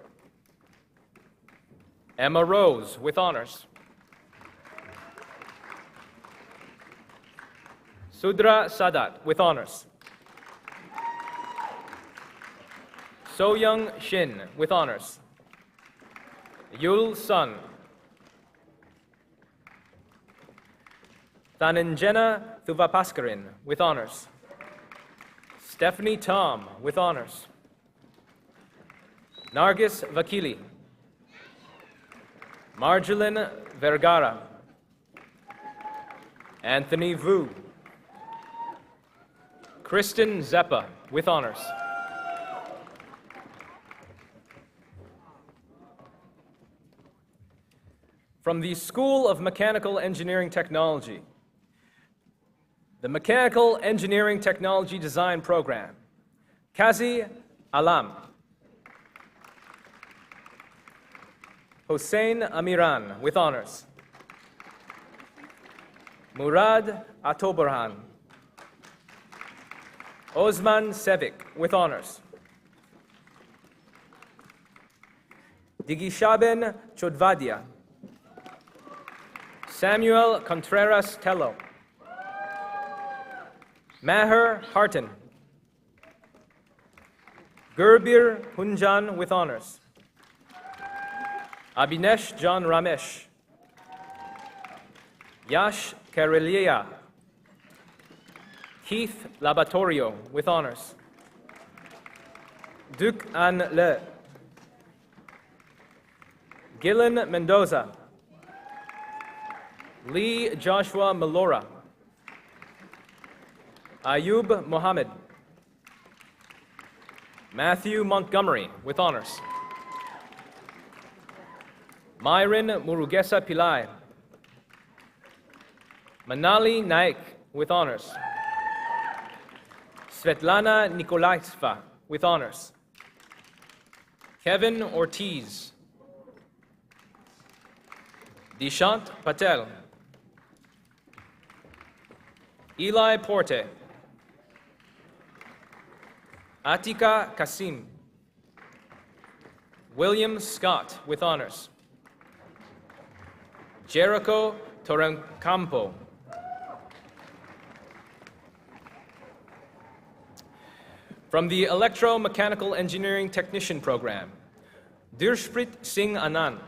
S9: Emma Rose with honors. Sudra Sadat with honors. So-Young Shin with honors. Yul Sun. Thananjena Thuvapaskarin with honors. Stephanie Tom with honors. Nargis Vakili. Marjolin Vergara. Anthony Vu. Kristen Zeppa with honors. From the School of Mechanical Engineering Technology, the Mechanical Engineering Technology Design Program, Kazi Alam. Hossein Amiran with honors. Murad Atoburhan. Osman Sevik with honors. Digishaben Chodvadia. Samuel Contreras Tello. Maher Harton. Gurbir Punjan with honors. Abhinesh John Ramesh. Yash Karelia. Keith Laboratorio with honors. Duc An Le. Gillen Mendoza. Lee Joshua Melora. Ayub Mohammed. Matthew Montgomery with honors. Myron Murugesa Pillai. Manali Naik with honors. Svetlana Nikolaeva with honors. Kevin Ortiz. Dishant Patel. Eli Porte. Atika Kasim. William Scott with honors. Jericho Torrencampo. From the Electromechanical Engineering Technician Program, Dirshprit Singh Anand.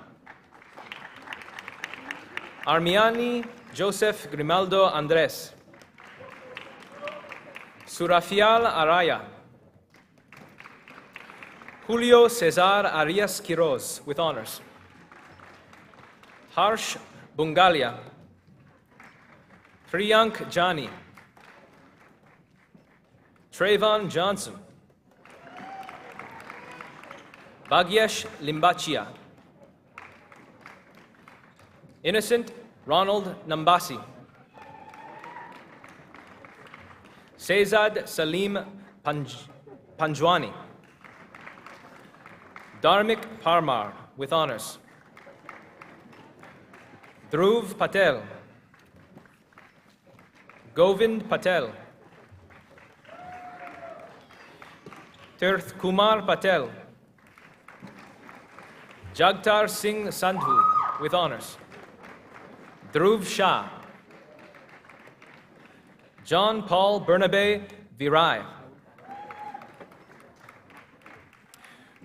S9: Armiani Joseph Grimaldo Andres. Surafial Araya. Julio Cesar Arias Quiroz with honors. Harsh Bungalia. Priyank Jani. Trayvon Johnson. Bhagyesh Limbachia. Innocent Ronald Nambasi. Sezad Salim Panjwani. Dharmik Parmar with honors. Dhruv Patel. Govind Patel. Tirth Kumar Patel. Jagtar Singh Sandhu with honors. Dhruv Shah. John Paul Bernabe Virai.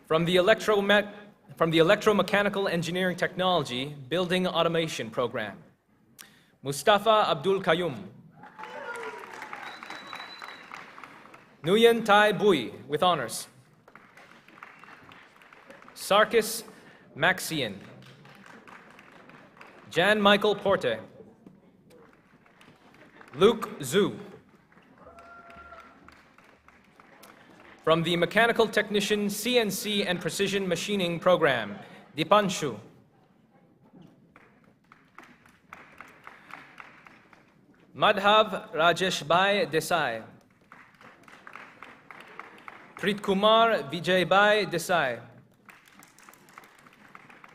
S9: From the Electromechanical Engineering Technology Building Automation Program, Mustafa Abdul Qayyum. Nguyen Tai Bui with honors. Sarkis Maxian. Jan Michael Porte. Luke Zhu. From the Mechanical Technician CNC and Precision Machining Program, Dipanshu. Madhav Rajeshbhai Desai. Pritkumar Vijaybai Desai.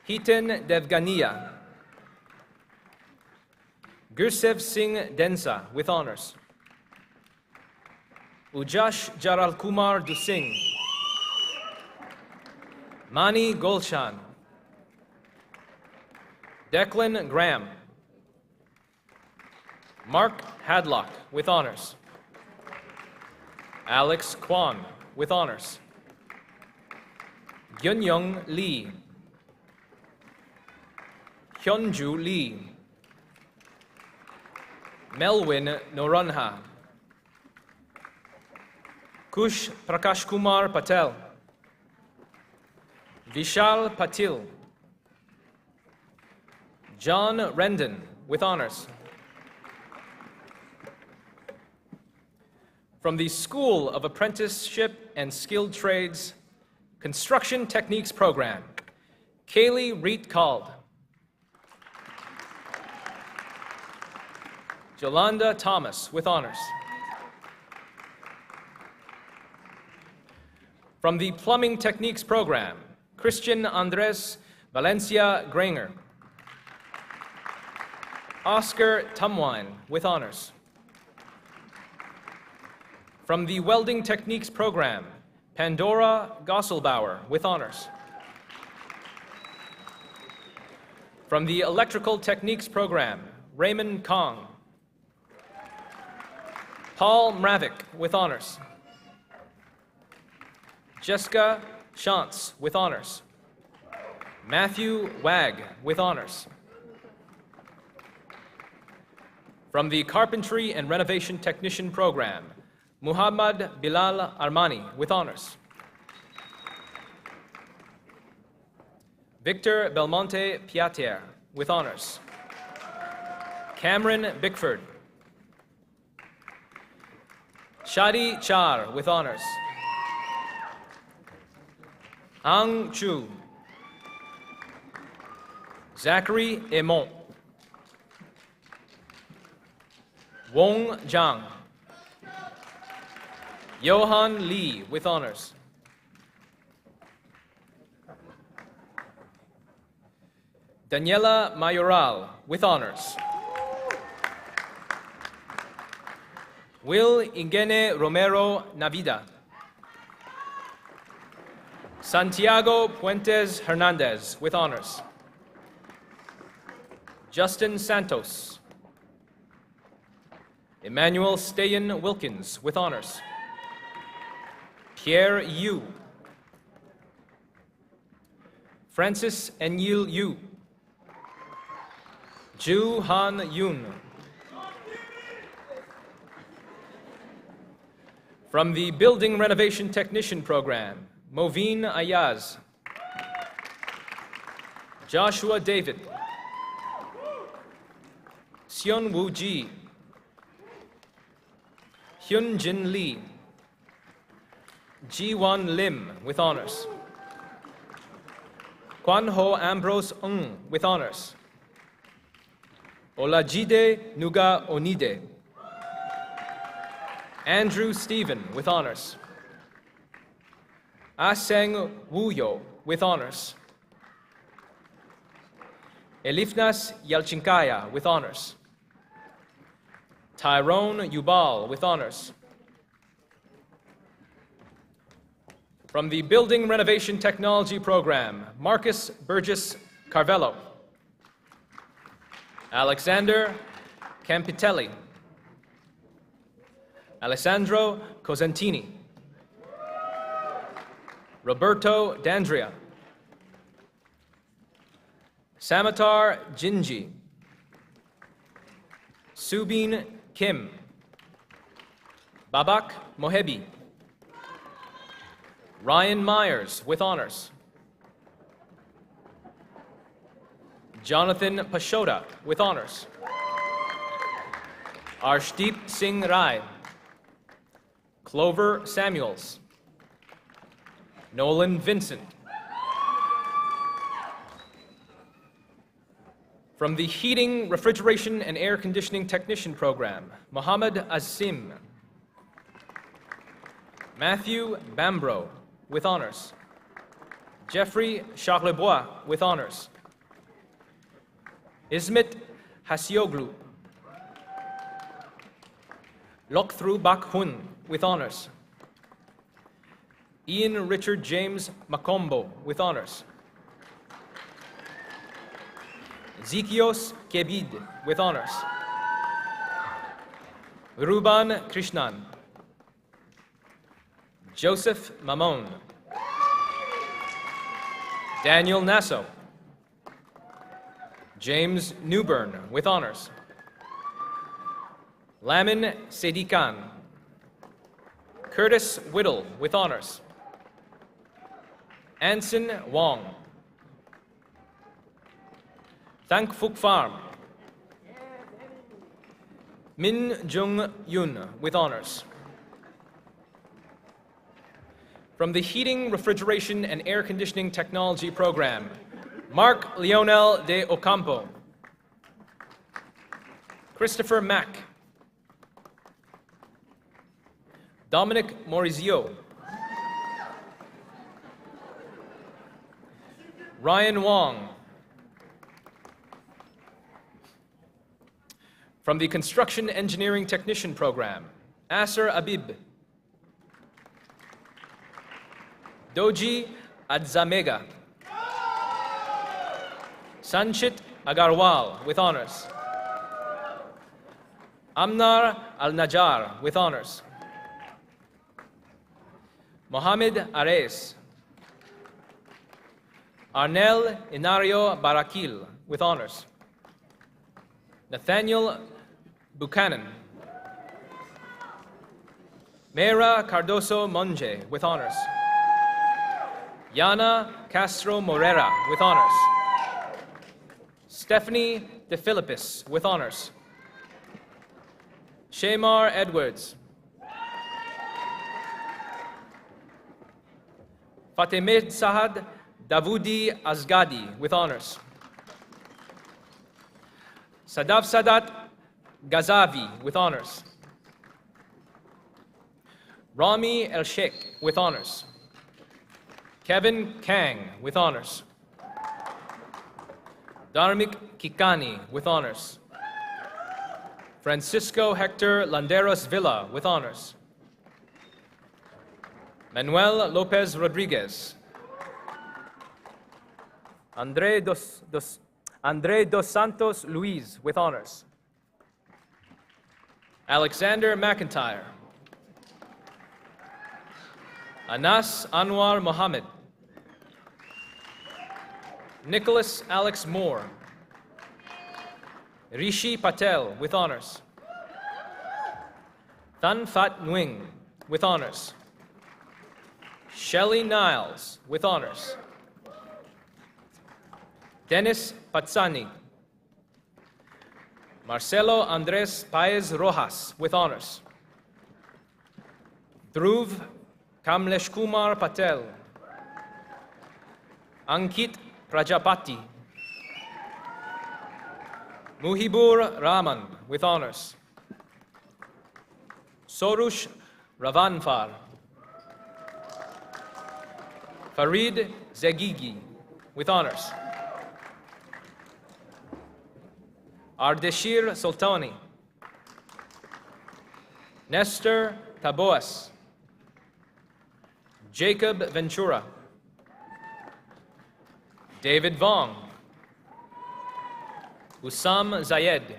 S9: Hiten Devganiya. Gursev Singh Densa with honors. Ujash Jaral Kumar Dusing. Mani Golshan. Declan Graham. Mark Hadlock with honors. Alex Kwan with honors. Gyunyoung Lee. Hyunju Lee. Melwin Noranha. Kush Prakash Kumar Patel. Vishal Patil. John Rendon with honors. From the School of Apprenticeship and Skilled Trades Construction Techniques Program, Kaylee Reet Cald. Jolanda Thomas with honors. From the Plumbing Techniques Program, Christian Andres Valencia Granger. Oscar Tumwine with honors. From the Welding Techniques Program, Pandora Gosselbauer with honors. From the Electrical Techniques Program, Raymond Kong. Paul Mravik with honors. Jessica Shantz with honors. Matthew Wag with honors. From the Carpentry and Renovation Technician Program, Muhammad Bilal Armani with honors. Victor Belmonte Piatier with honors. Cameron Bickford. Shadi Char with honors. Ang Chu. Zachary Emont. Wong Zhang. Johan Lee with honors. Daniela Mayoral with honors. Will Ingene Romero Navida. Santiago Puentes Hernandez with honors. Justin Santos. Emmanuel Stayen Wilkins with honors. Pierre Yu. Francis Enyil Yu. Ju Han Yoon. From the Building Renovation Technician Program, Moveen Ayaz. Joshua David. Seon Woo Ji. Hyun Jin Lee. Ji Won Lim with honors. Kwan Ho Ambrose Ng with honors. Olajide Nuga Onide. Andrew Stephen with honors. Aseng Wuyo with honors. Elifnas Yalchinkaya with honors. Tyrone Yubal with honors. From the Building Renovation Technology Program, Marcus Burgess Carvello. Alexander Campitelli. Alessandro Cosentini. Roberto Dandria. Samatar Jinji. Subin Kim. Babak Mohebi. Ryan Myers with honors. Jonathan Pashoda with honors. Arshdeep Singh Rai. Clover Samuels. Nolan Vincent. From the Heating, Refrigeration, and Air Conditioning Technician Program, Mohammed Azim. Matthew Bambro with honors. Jeffrey Charlebois with honors. Ismet Hasioglu. Lokthru Bakhun with honors. Ian Richard James Makombo with honors. Zikios Kebid with honors. Ruban Krishnan. Joseph Mamon. Daniel Nasso. James Newburn with honors. Lamin Sedikan. Curtis Whittle with honors. Anson Wong. Thank Phuc Farm. Min Jung Yoon with honors. From the Heating, Refrigeration, and Air Conditioning Technology Program, Mark Leonel de Ocampo. Christopher Mack. Dominic Morizio. Ryan Wong. From the Construction Engineering Technician Program, Asser Abib. Doji Adzamega. Sanchit Agarwal with honors. Amnar Al-Najjar with honors. Mohamed Ares. Arnel Inario Barakil with honors. Nathaniel Buchanan. Mera Cardoso Monje with honors. Yana Castro Morera with honors. Stephanie De Philippis with honors. Shamar Edwards. Fatemed Sahad Davoudi Azgadi with honors. Sadaf Sadat Ghazavi with honors. Rami El Sheikh with honors. Kevin Kang with honors. Dharmik Kikani with honors. Francisco Hector Landeros Villa with honors. Manuel Lopez Rodriguez. Andre dos Santos Luis with honors. Alexander McIntyre. Anas Anwar Mohammed. Nicholas Alex Moore. Rishi Patel with honors. Than Fat Nguyen with honors. Shelley Niles with honors. Dennis Patsani. Marcelo Andres Paez Rojas with honors. Dhruv Kamlesh Kumar Patel. Ankit Prajapati. Muhibur Rahman with honors. Sorush Ravanfar. Farid Zegigi with honors. Ardeshir Sultani. Nestor Taboas. Jacob Ventura. David Vong. Usam Zayed.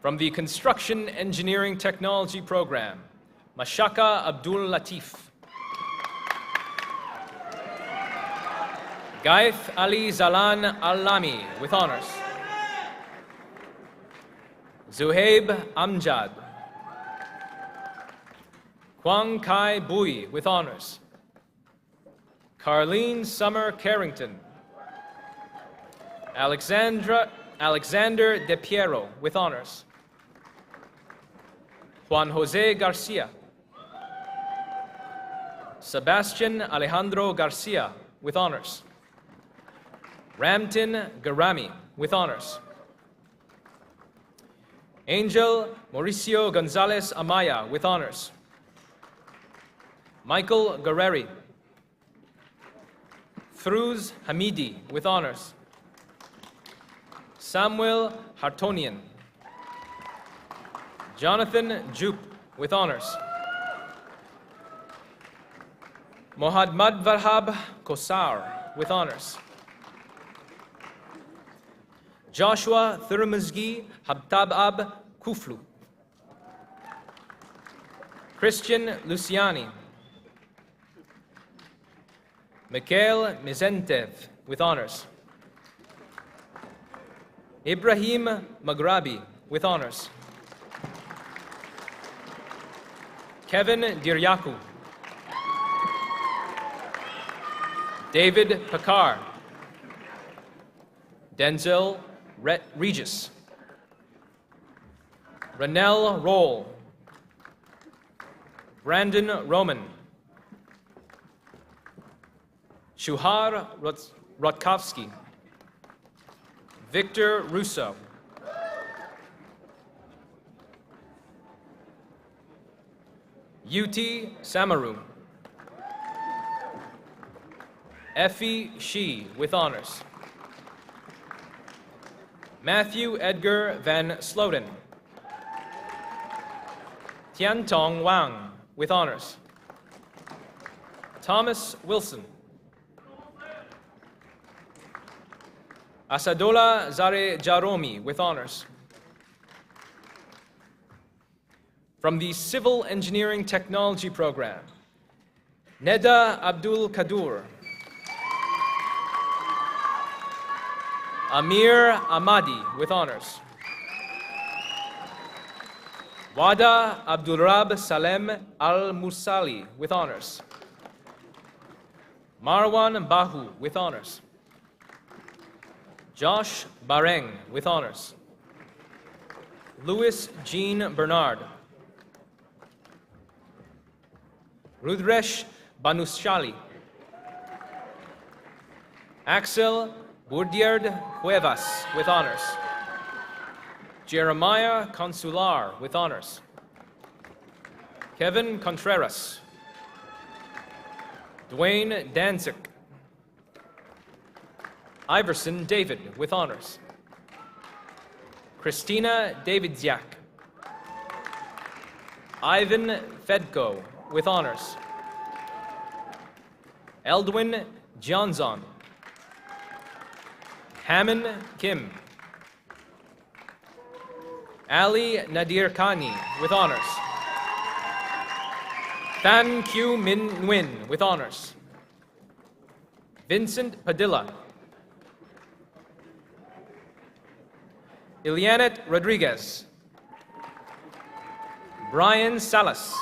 S9: From the Construction Engineering Technology Program, Mashaka Abdul Latif. Gaith Ali Zalan Al-Lami with honors. Zuhaib Amjad. Kwang Kai Bui with honors. Carlene Summer Carrington. Alexander De Piero with honors. Juan Jose Garcia. Sebastian Alejandro Garcia with honors. Ramtin Garami with honors. Angel Mauricio Gonzalez Amaya with honors. Michael Guerreri. Fruz Hamidi with honors. Samuel Hartonian. Jonathan Jup with honors. Mohammad Varhab Kosar with honors. Joshua Thurmuzgi Habtabab Kuflu. Christian Luciani. Mikhail Mizentev with honors. Ibrahim Maghrabi with honors. Kevin Diryaku. David Pakar. Denzel Regis. Ranel Roll. Brandon Roman. Shuhar Rotkovsky. Victor Russo. Yuti Samaru. Effie Shi with honors. Matthew Edgar Van Sloten. Tiantong Wang with honors. Thomas Wilson. Asadola Zare Jaromi with honors. From the Civil Engineering Technology Program, Neda Abdul Kadur. Amir Ahmadi with honors. Wada Abdulrab Salem Al-Mursali with honors. Marwan Bahu with honors. Josh Bareng with honors. Louis Jean Bernard. Rudresh Banushali. Axel Burdiard Cuevas with honors. Jeremiah Consular with honors. Kevin Contreras. Dwayne Danzig. Iverson David with honors. Christina Davidziak. Ivan Fedko, with honors. Eldwin Johnson. Hammond Kim. Ali Nadir Khani, with honors. Than Kyu Min Nguyen, with honors. Vincent Padilla. Ilianet Rodriguez. Brian Salas.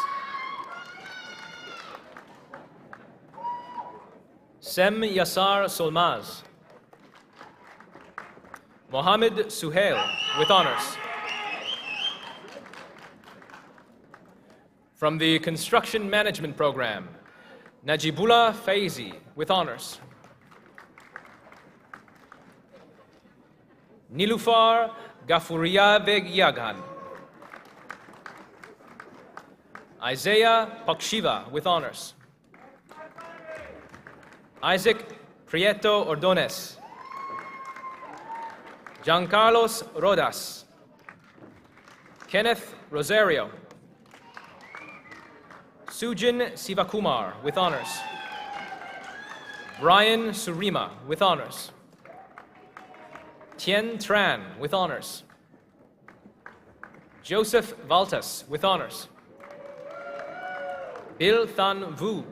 S9: Sem Yassar Solmaz. Mohammed Suhail, with honors. From the Construction Management Program, Najibullah Faizi, with honors. Nilufar Gafuria Beg Yagan. Isaiah Pakshiva, with honors. Isaac Prieto Ordonez. Giancarlos Rodas. Kenneth Rosario. Sujin Sivakumar, with honors. Brian Surima, with honors. Tien Tran, with honors. Joseph Valtas, with honors. Bill Than Vu.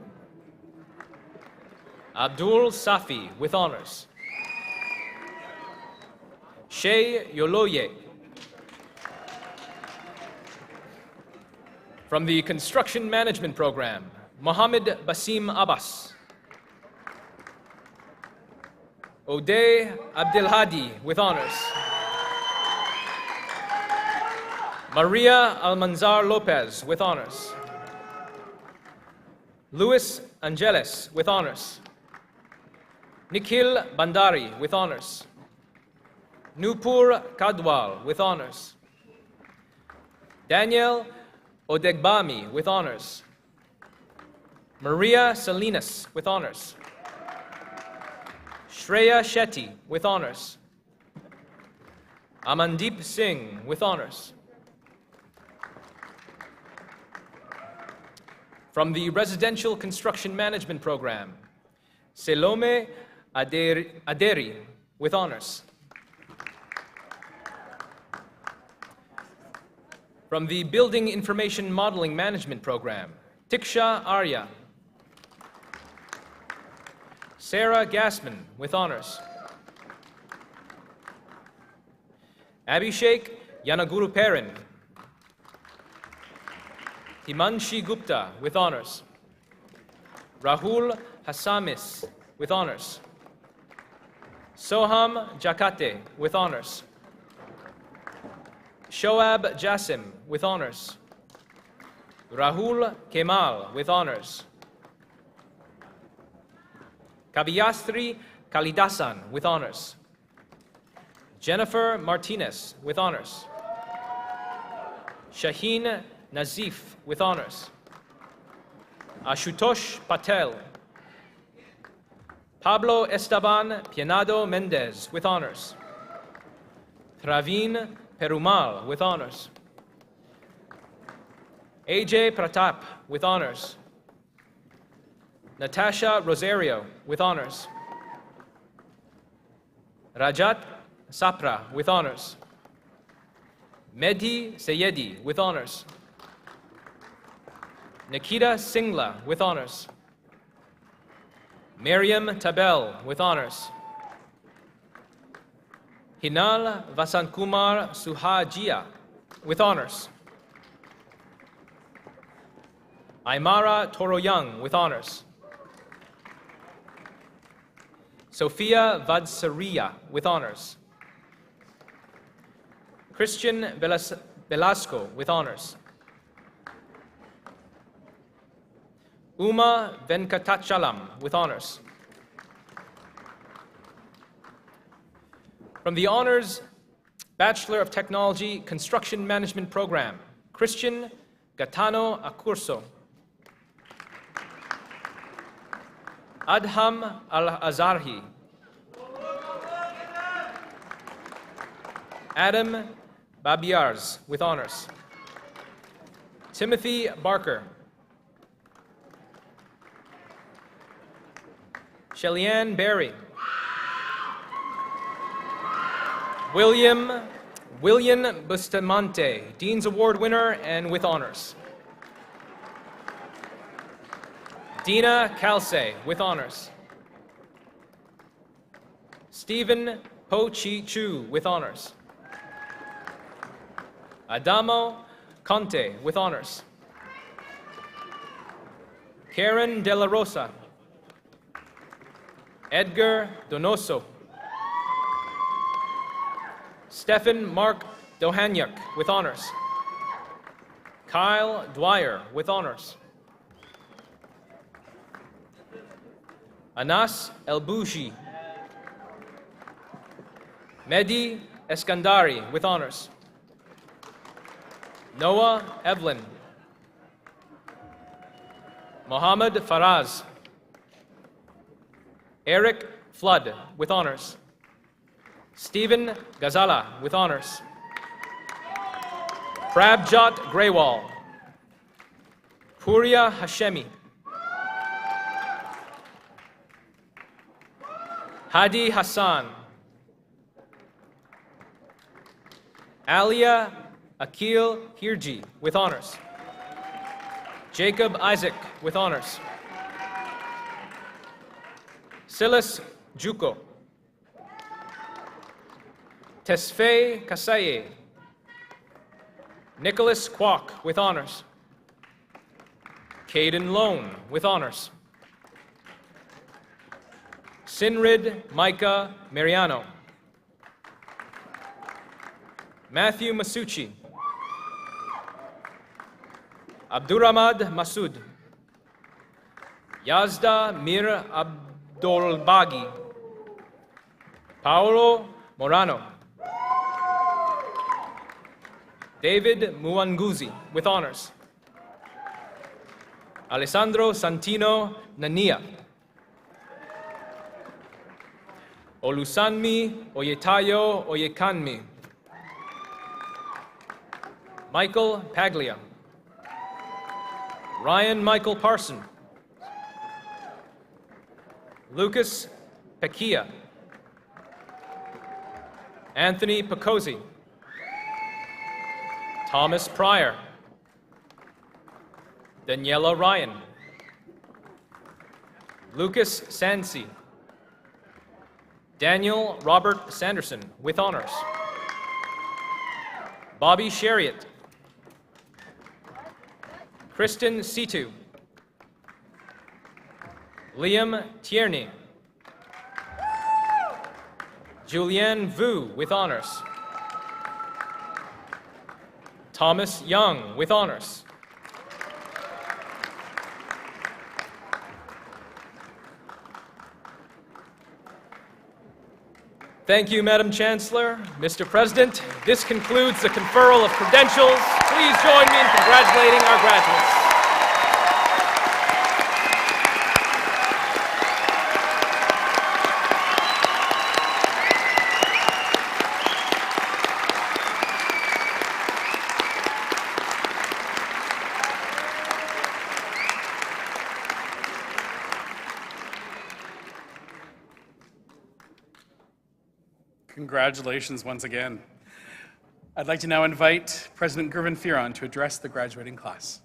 S9: Abdul Safi, with honors. Shay Yoloye. From the Construction Management Program, Mohammed Basim Abbas. Odeh Abdelhadi, with honors. Maria Almanzar Lopez, with honors. Luis Angeles, with honors. Nikhil Bandari, with honors. Nupur Kadwal, with honors. Daniel Odegbami, with honors. Maria Salinas, with honors. Shreya Shetty, with honors. Amandeep Singh, with honors. From the Residential Construction Management Program, Selome Aderi, with honors. From the Building Information Modeling Management Program, Tiksha Arya. Sarah Gassman, with honors. Abhishek Yanaguru Perin. Himanshi Gupta, with honors. Rahul Hassamis, with honors. Soham Jakate, with honors. Shoab Jassim, with honors. Rahul Kemal, with honors. Kaviyastri Kalidasan, with honors. Jennifer Martinez, with honors. Shaheen Nazif, with honors. Ashutosh Patel. Pablo Esteban Pienado Mendez, with honors. Traveen Perumal, with honors. AJ Pratap, with honors. Natasha Rosario, with honors. Rajat Sapra, with honors. Mehdi Sayedi, with honors. Nikita Singla, with honors. Miriam Tabel, with honors. Hinal Vasankumar Suhajia, with honors. Aymara Toroyoung, with honors. Sophia Vadsaria, with honors. Christian Velasco, with honors. Uma Venkatachalam, with honors. From the Honors Bachelor of Technology Construction Management Program, Christian Gaetano Accurso. Adham Al-Azarhi. Adam Babiars with honors. Timothy Barker. Shellyanne Berry. William Bustamante, Dean's Award winner and with honors. Dina Calce with honors. Stephen Ho Chi Chu with honors. Adamo Conte with honors. Karen De La Rosa. Edgar Donoso. Stephen Mark Dohanyuk with honors. Kyle Dwyer with honors. Anas Elbouji. Mehdi Eskandari with honors. Noah Evelyn. Mohammed Faraz. Eric Flood with honors. Stephen Ghazala with honors. Prabjot Grewal. Puria Hashemi. Hadi Hassan. Alia Akil Hirji with honors. Jacob Isaac with honors. Silas Juko. Tesfaye Kasaye. Nicholas Kwok with honors. Caden Lone with honors. Sinrid Micah Mariano. Matthew Masucci. Abdurrahmad Masood. Yazda Mir Abdolbagi. Paolo Morano. David Muanguzi with honors. Alessandro Santino Nania. Olusanmi Oyetayo Oyekanmi. Michael Paglia. Ryan Michael Parson. Lucas Pekia. Anthony Picozzi. Thomas Pryor. Daniela Ryan. Lucas Sansi. Daniel Robert Sanderson with honors. Bobby Shariat. Kristen Situ. Liam Tierney. Julianne Vu with honors. Thomas Young with honors. Thank you, Madam Chancellor. Mr. President, this concludes the conferral of credentials. Please join me in congratulating our graduates.
S2: Congratulations once again. I'd like to now invite President Gervin Fearon to address the graduating class.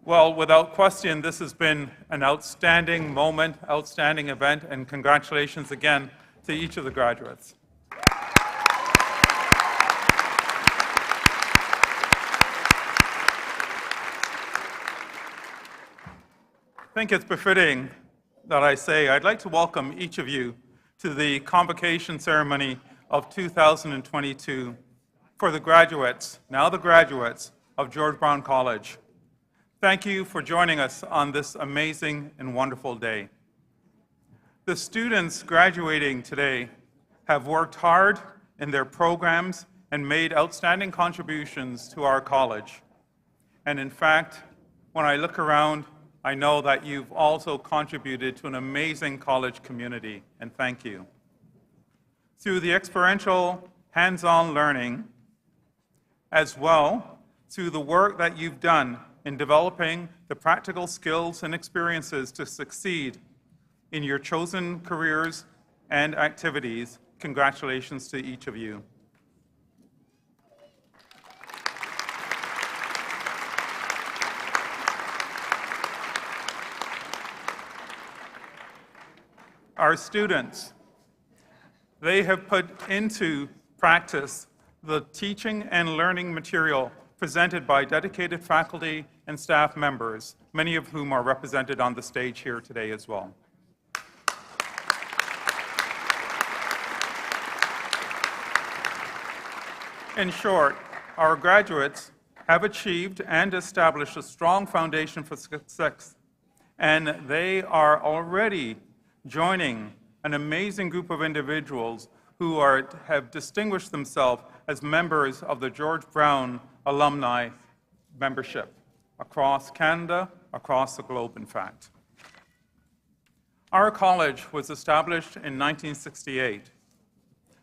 S6: Well, without question, this has been an outstanding moment, outstanding event, and congratulations again to each of the graduates. I think it's befitting that I say I'd like to welcome each of you to the Convocation ceremony of 2022 for the graduates, now the graduates, of George Brown College. Thank you for joining us on this amazing and wonderful day. The students graduating today have worked hard in their programs and made outstanding contributions to our college. And in fact, when I look around, I know that you've also contributed to an amazing college community, and thank you. Through the experiential, hands-on learning, as well through the work that you've done in developing the practical skills and experiences to succeed in your chosen careers and activities, congratulations to each of you. Our students, they have put into practice the teaching and learning material presented by dedicated faculty and staff members, many of whom are represented on the stage here today as well. In short, our graduates have achieved and established a strong foundation for success, and they are already joining an amazing group of individuals who have distinguished themselves as members of the George Brown alumni membership across Canada, across the globe, in fact. Our college was established in 1968.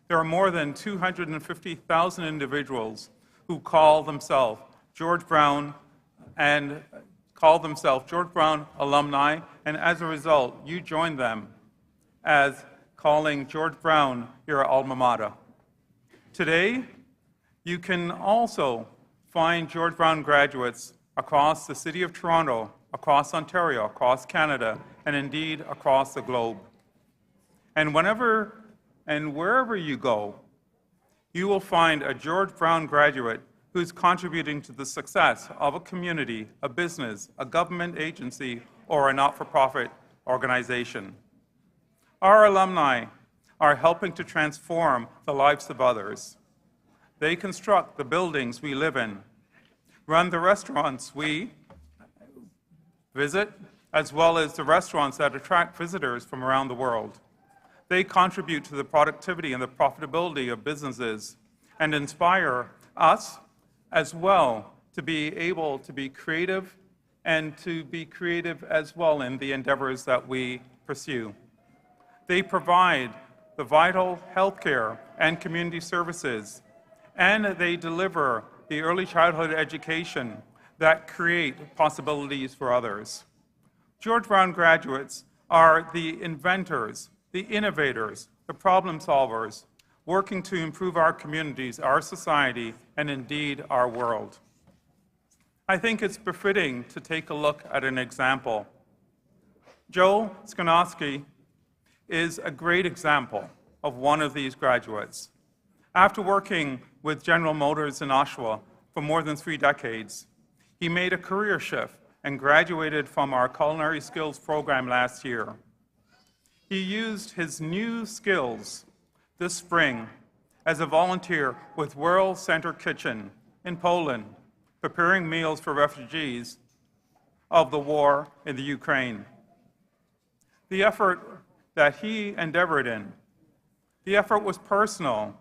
S6: There are more than 250,000 individuals who call themselves George Brown and call themselves George Brown alumni, and as a result, you join them as calling George Brown your alma mater. Today, you can also find George Brown graduates across the city of Toronto, across Ontario, across Canada, and indeed across the globe. And whenever and wherever you go, you will find a George Brown graduate who's contributing to the success of a community, a business, a government agency, or a not-for-profit organization. Our alumni are helping to transform the lives of others. They construct the buildings we live in, run the restaurants we visit, as well as the restaurants that attract visitors from around the world. They contribute to the productivity and the profitability of businesses and inspire us as well to be able to be creative and to be creative as well in the endeavors that we pursue. They provide the vital healthcare and community services, and they deliver the early childhood education that create possibilities for others. George Brown graduates are the inventors, the innovators, the problem solvers, working to improve our communities, our society, and indeed our world. I think it's befitting to take a look at an example. Joe Skonowski is a great example of one of these graduates. After working with General Motors in Oshawa for more than 3 decades, he made a career shift and graduated from our culinary skills program last year. He used his new skills this spring as a volunteer with World Center Kitchen in Poland, preparing meals for refugees of the war in the Ukraine. The effort that he endeavored in, the effort was personal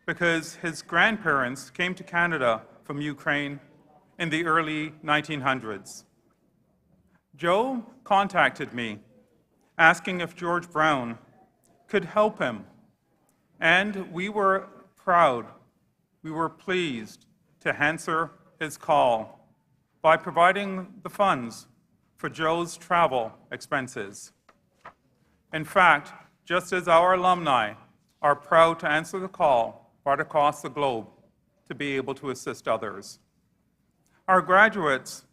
S6: because his grandparents came to Canada from Ukraine in the early 1900s. Joe contacted me asking if George Brown could help him, and we were proud, we were pleased to answer his call by providing the funds for Joe's travel expenses. In fact, just as our alumni are proud to answer the call right across the globe to be able to assist others, our graduates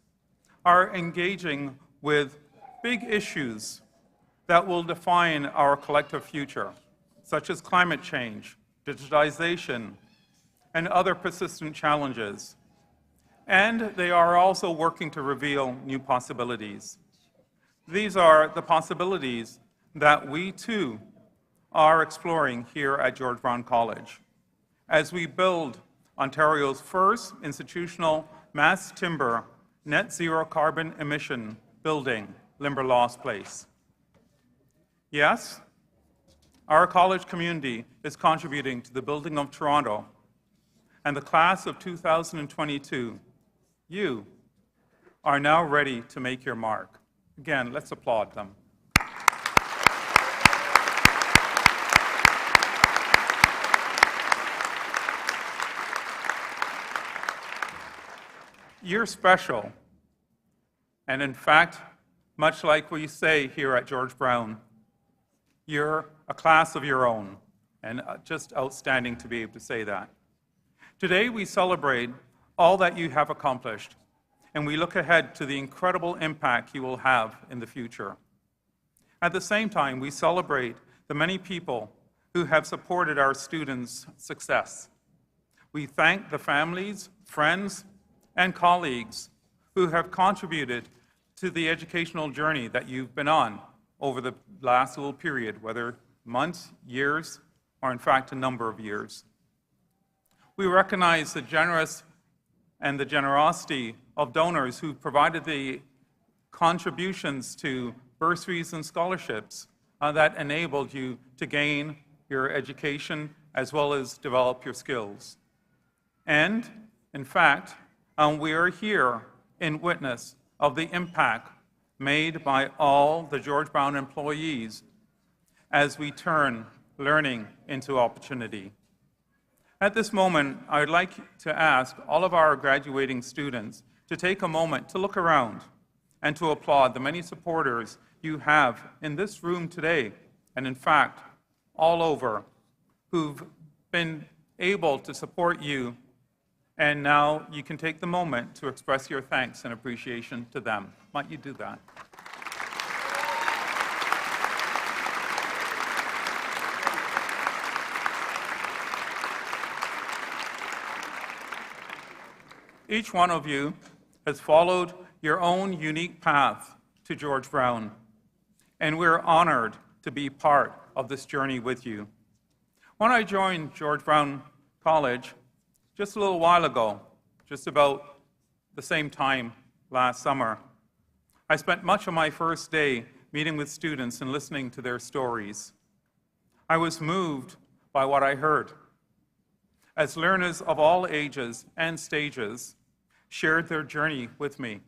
S6: are engaging with big issues that will define our collective future, such as climate change, digitization, and other persistent challenges. And they are also working to reveal new possibilities. These are the possibilities that we too are exploring here at George Brown College as we build Ontario's first institutional mass timber net zero carbon emission building, Limberlost Place. Yes, our college community is contributing to the building of Toronto, and the class of 2022, you are now ready to make your mark. Again, let's applaud them. You're special, and in fact, much like we say here at George Brown, you're a class of your own, and just outstanding to be able to say that. Today, we celebrate all that you have accomplished, and we look ahead to the incredible impact you will have in the future. At the same time, we celebrate the many people who have supported our students' success. We thank the families, friends, and colleagues who have contributed to the educational journey that you've been on over the last little period, whether months, years, or in fact a number of years. We recognize the generous and the generosity of donors who provided the contributions to bursaries and scholarships that enabled you to gain your education as well as develop your skills. And, in fact, we are here in witness of the impact made by all the George Brown employees as we turn learning into opportunity. At this moment, I would like to ask all of our graduating students to take a moment to look around and to applaud the many supporters you have in this room today, and in fact, all over, who've been able to support you. And now you can take the moment to express your thanks and appreciation to them. Might you do that? Each one of you has followed your own unique path to George Brown, and we're honored to be part of this journey with you. When I joined George Brown College, just a little while ago, just about the same time last summer, I spent much of my first day meeting with students and listening to their stories. I was moved by what I heard, as learners of all ages and stages shared their journey with me.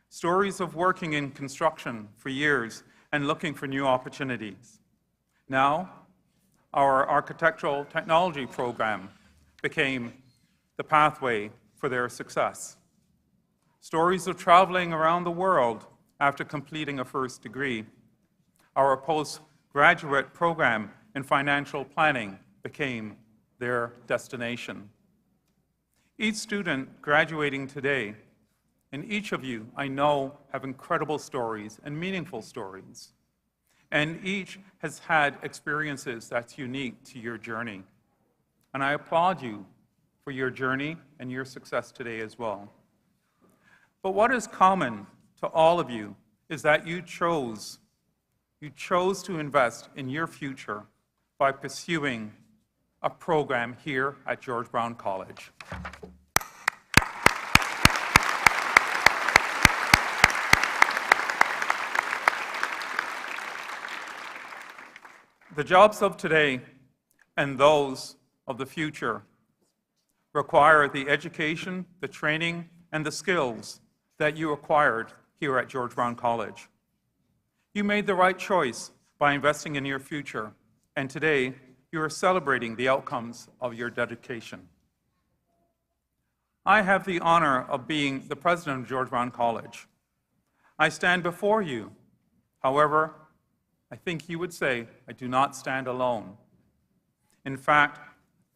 S6: Stories of working in construction for years and looking for new opportunities. Now, our architectural technology program became the pathway for their success. Stories of traveling around the world after completing a first degree. Our postgraduate program in financial planning became their destination. Each student graduating today, and each of you, I know, have incredible stories and meaningful stories. And each has had experiences that's unique to your journey. And I applaud you for your journey and your success today as well. But what is common to all of you is that you chose to invest in your future by pursuing a program here at George Brown College. The jobs of today and those of the future require the education, the training, and the skills that you acquired here at George Brown College. You made the right choice by investing in your future, and today you are celebrating the outcomes of your dedication. I have the honor of being the president of George Brown College. I stand before you. However, I think you would say I do not stand alone. In fact,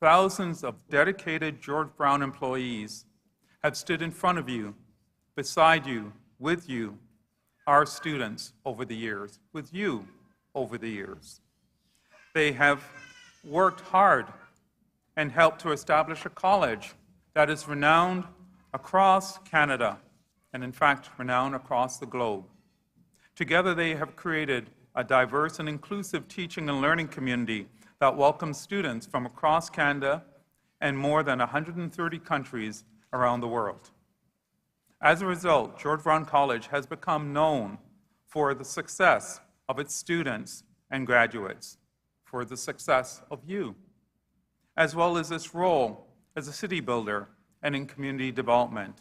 S6: thousands of dedicated George Brown employees have stood in front of you, beside you, with you, our students over the years, with you over the years. They have worked hard and helped to establish a college that is renowned across Canada and, in fact, renowned across the globe. Together, they have created a diverse and inclusive teaching and learning community that welcomes students from across Canada and more than 130 countries around the world. As a result, George Brown College has become known for the success of its students and graduates, for the success of you, as well as its role as a city builder and in community development.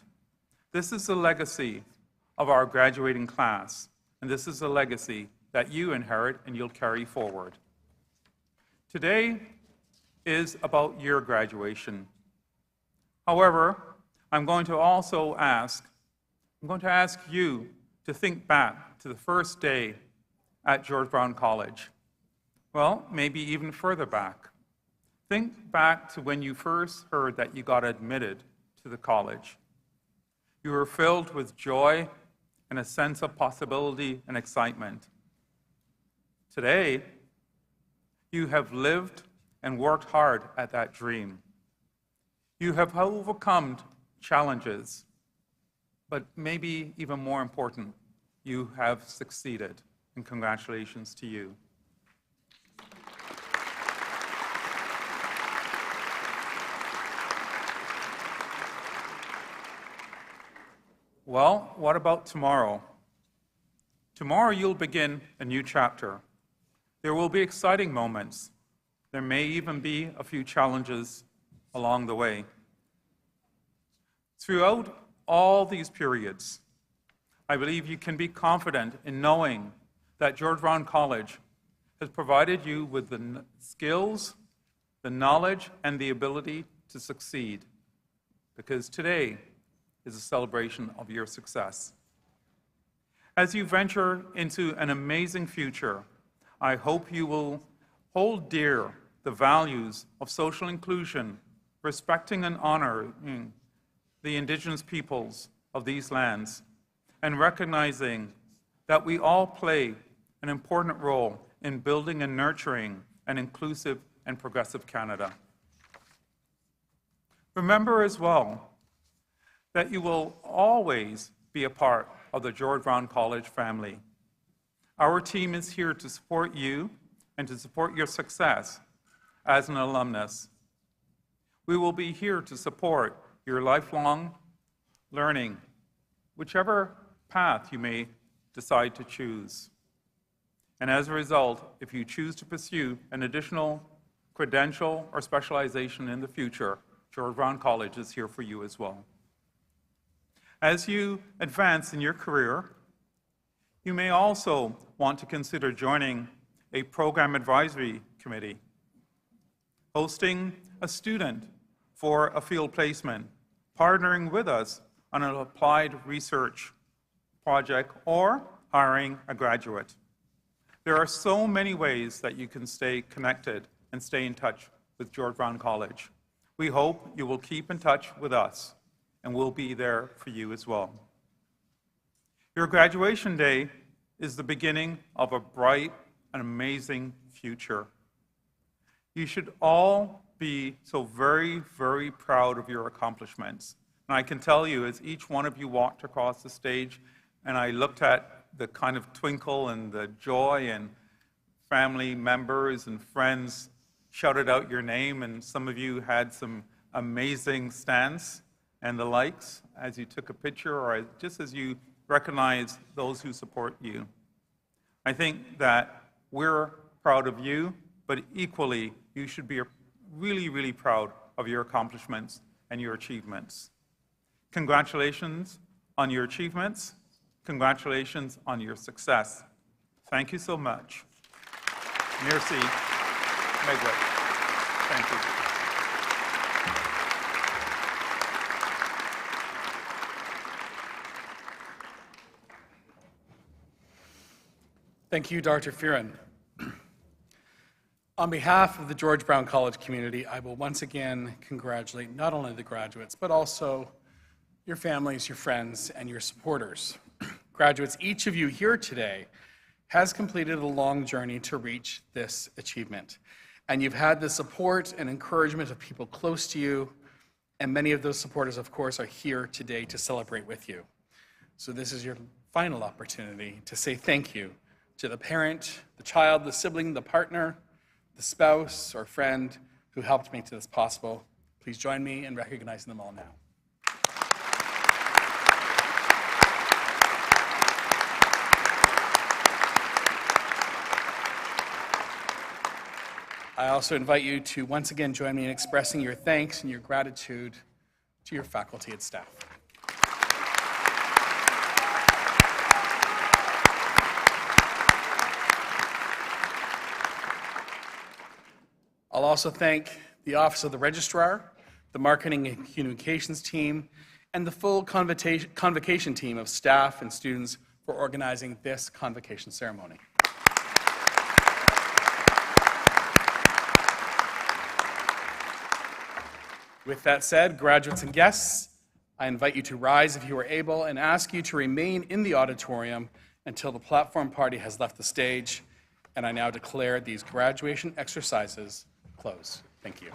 S6: This is the legacy of our graduating class, and this is a legacy that you inherit and you'll carry forward. Today is about your graduation. However, I'm going to ask you to think back to the first day at George Brown College. Well, maybe even further back. Think back to when you first heard that you got admitted to the college. You were filled with joy and a sense of possibility and excitement. Today, you have lived and worked hard at that dream. You have overcome challenges, but maybe even more important, you have succeeded, and congratulations to you. Well, what about tomorrow? Tomorrow you'll begin a new chapter. There will be exciting moments. There may even be a few challenges along the way. Throughout all these periods, I believe you can be confident in knowing that George Brown College has provided you with the skills, the knowledge, and the ability to succeed, because today is a celebration of your success. As you venture into an amazing future, I hope you will hold dear the values of social inclusion, respecting and honoring the Indigenous peoples of these lands, and recognizing that we all play an important role in building and nurturing an inclusive and progressive Canada. Remember as well that you will always be a part of the George Brown College family. Our team is here to support you and to support your success as an alumnus. We will be here to support your lifelong learning, whichever path you may decide to choose. And as a result, if you choose to pursue an additional credential or specialization in the future, George Brown College is here for you as well. As you advance in your career, you may also want to consider joining a program advisory committee, hosting a student for a field placement, partnering with us on an applied research project, or hiring a graduate. There are so many ways that you can stay connected and stay in touch with George Brown College. We hope you will keep in touch with us, and we'll be there for you as well. Your graduation day is the beginning of a bright and amazing future. You should all be so very, very proud of your accomplishments. And I can tell you, as each one of you walked across the stage, and I looked at the kind of twinkle and the joy, and family members and friends shouted out your name, and some of you had some amazing stance and the likes as you took a picture, or just as you recognize those who support you. I think that we're proud of you, but equally, you should be really, really proud of your accomplishments and your achievements. Congratulations on your achievements. Congratulations on your success. Thank you so much. Merci. Megwit. Thank you.
S2: Thank you, Dr. Fearon. On behalf of the George Brown College community, I will once again congratulate not only the graduates, but also your families, your friends, and your supporters. Graduates, each of you here today has completed a long journey to reach this achievement. And you've had the support and encouragement of people close to you, and many of those supporters, of course, are here today to celebrate with you. So this is your final opportunity to say thank you to the parent, the child, the sibling, the partner, the spouse or friend who helped make this possible. Please join me in recognizing them all now. I also invite you to once again join me in expressing your thanks and your gratitude to your faculty and staff. I'll also thank the Office of the Registrar, the Marketing and Communications team, and the full Convocation team of staff and students for organizing this Convocation ceremony. With that said, graduates and guests, I invite you to rise if you are able and ask you to remain in the auditorium until the platform party has left the stage, and I now declare these graduation exercises closed. Thank you.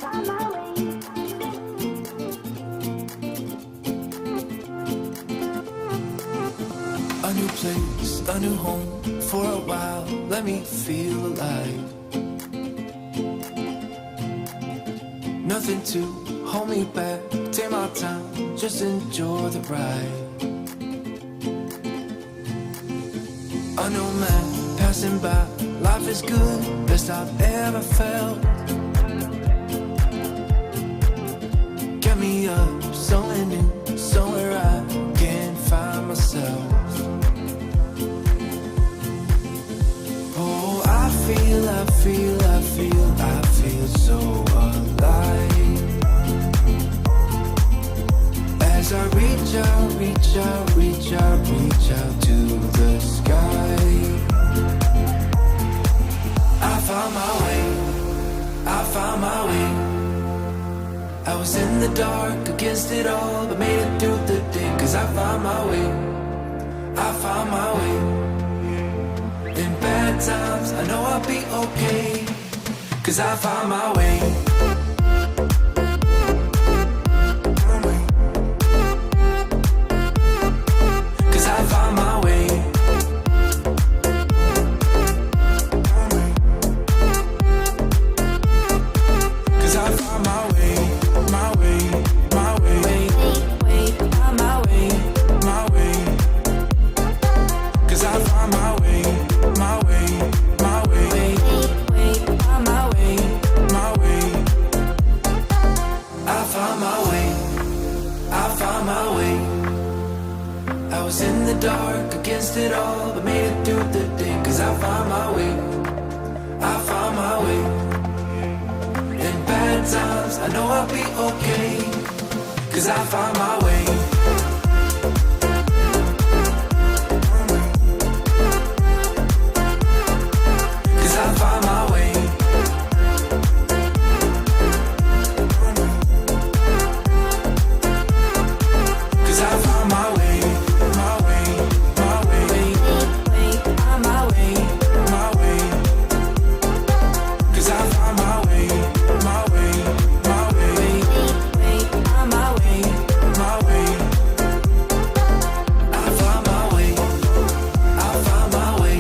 S1: A new place, a new home, for a while, let me feel alive. Nothing to hold me back, take my time, just enjoy the ride. A new man passing by, life is good, best I've ever felt. Get me up, somewhere new, somewhere I can find myself. Oh, I feel so alive. As I reach out to the sky. I found my way. I was in the dark against it all, but made it through the day. 'Cause I found my way. In bad times, I know I'll be okay. 'Cause I found my way. 'Cause I found my way. 'Cause I found my way, my way, my way, my way, my way. 'Cause I found my way, my way, my way, my way, my way. I found my way, I found my way. I was in the dark against it all, but made it through the day. 'Cause I found my way, I found my way. In bad times, I know I'll be okay. 'Cause I found my way. 'Cause I found my way. 'Cause I found my way, my way, my way, my way, my way. 'Cause I found my way, my way, my way, my way, my way. I found my way, I found my way.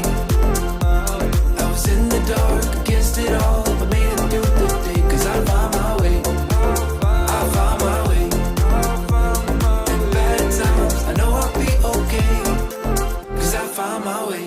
S1: I was in the dark against it all, but made it through the day. 'Cause I found my way, I found my way. In bad times, I know I'll be okay. 'Cause I found my way.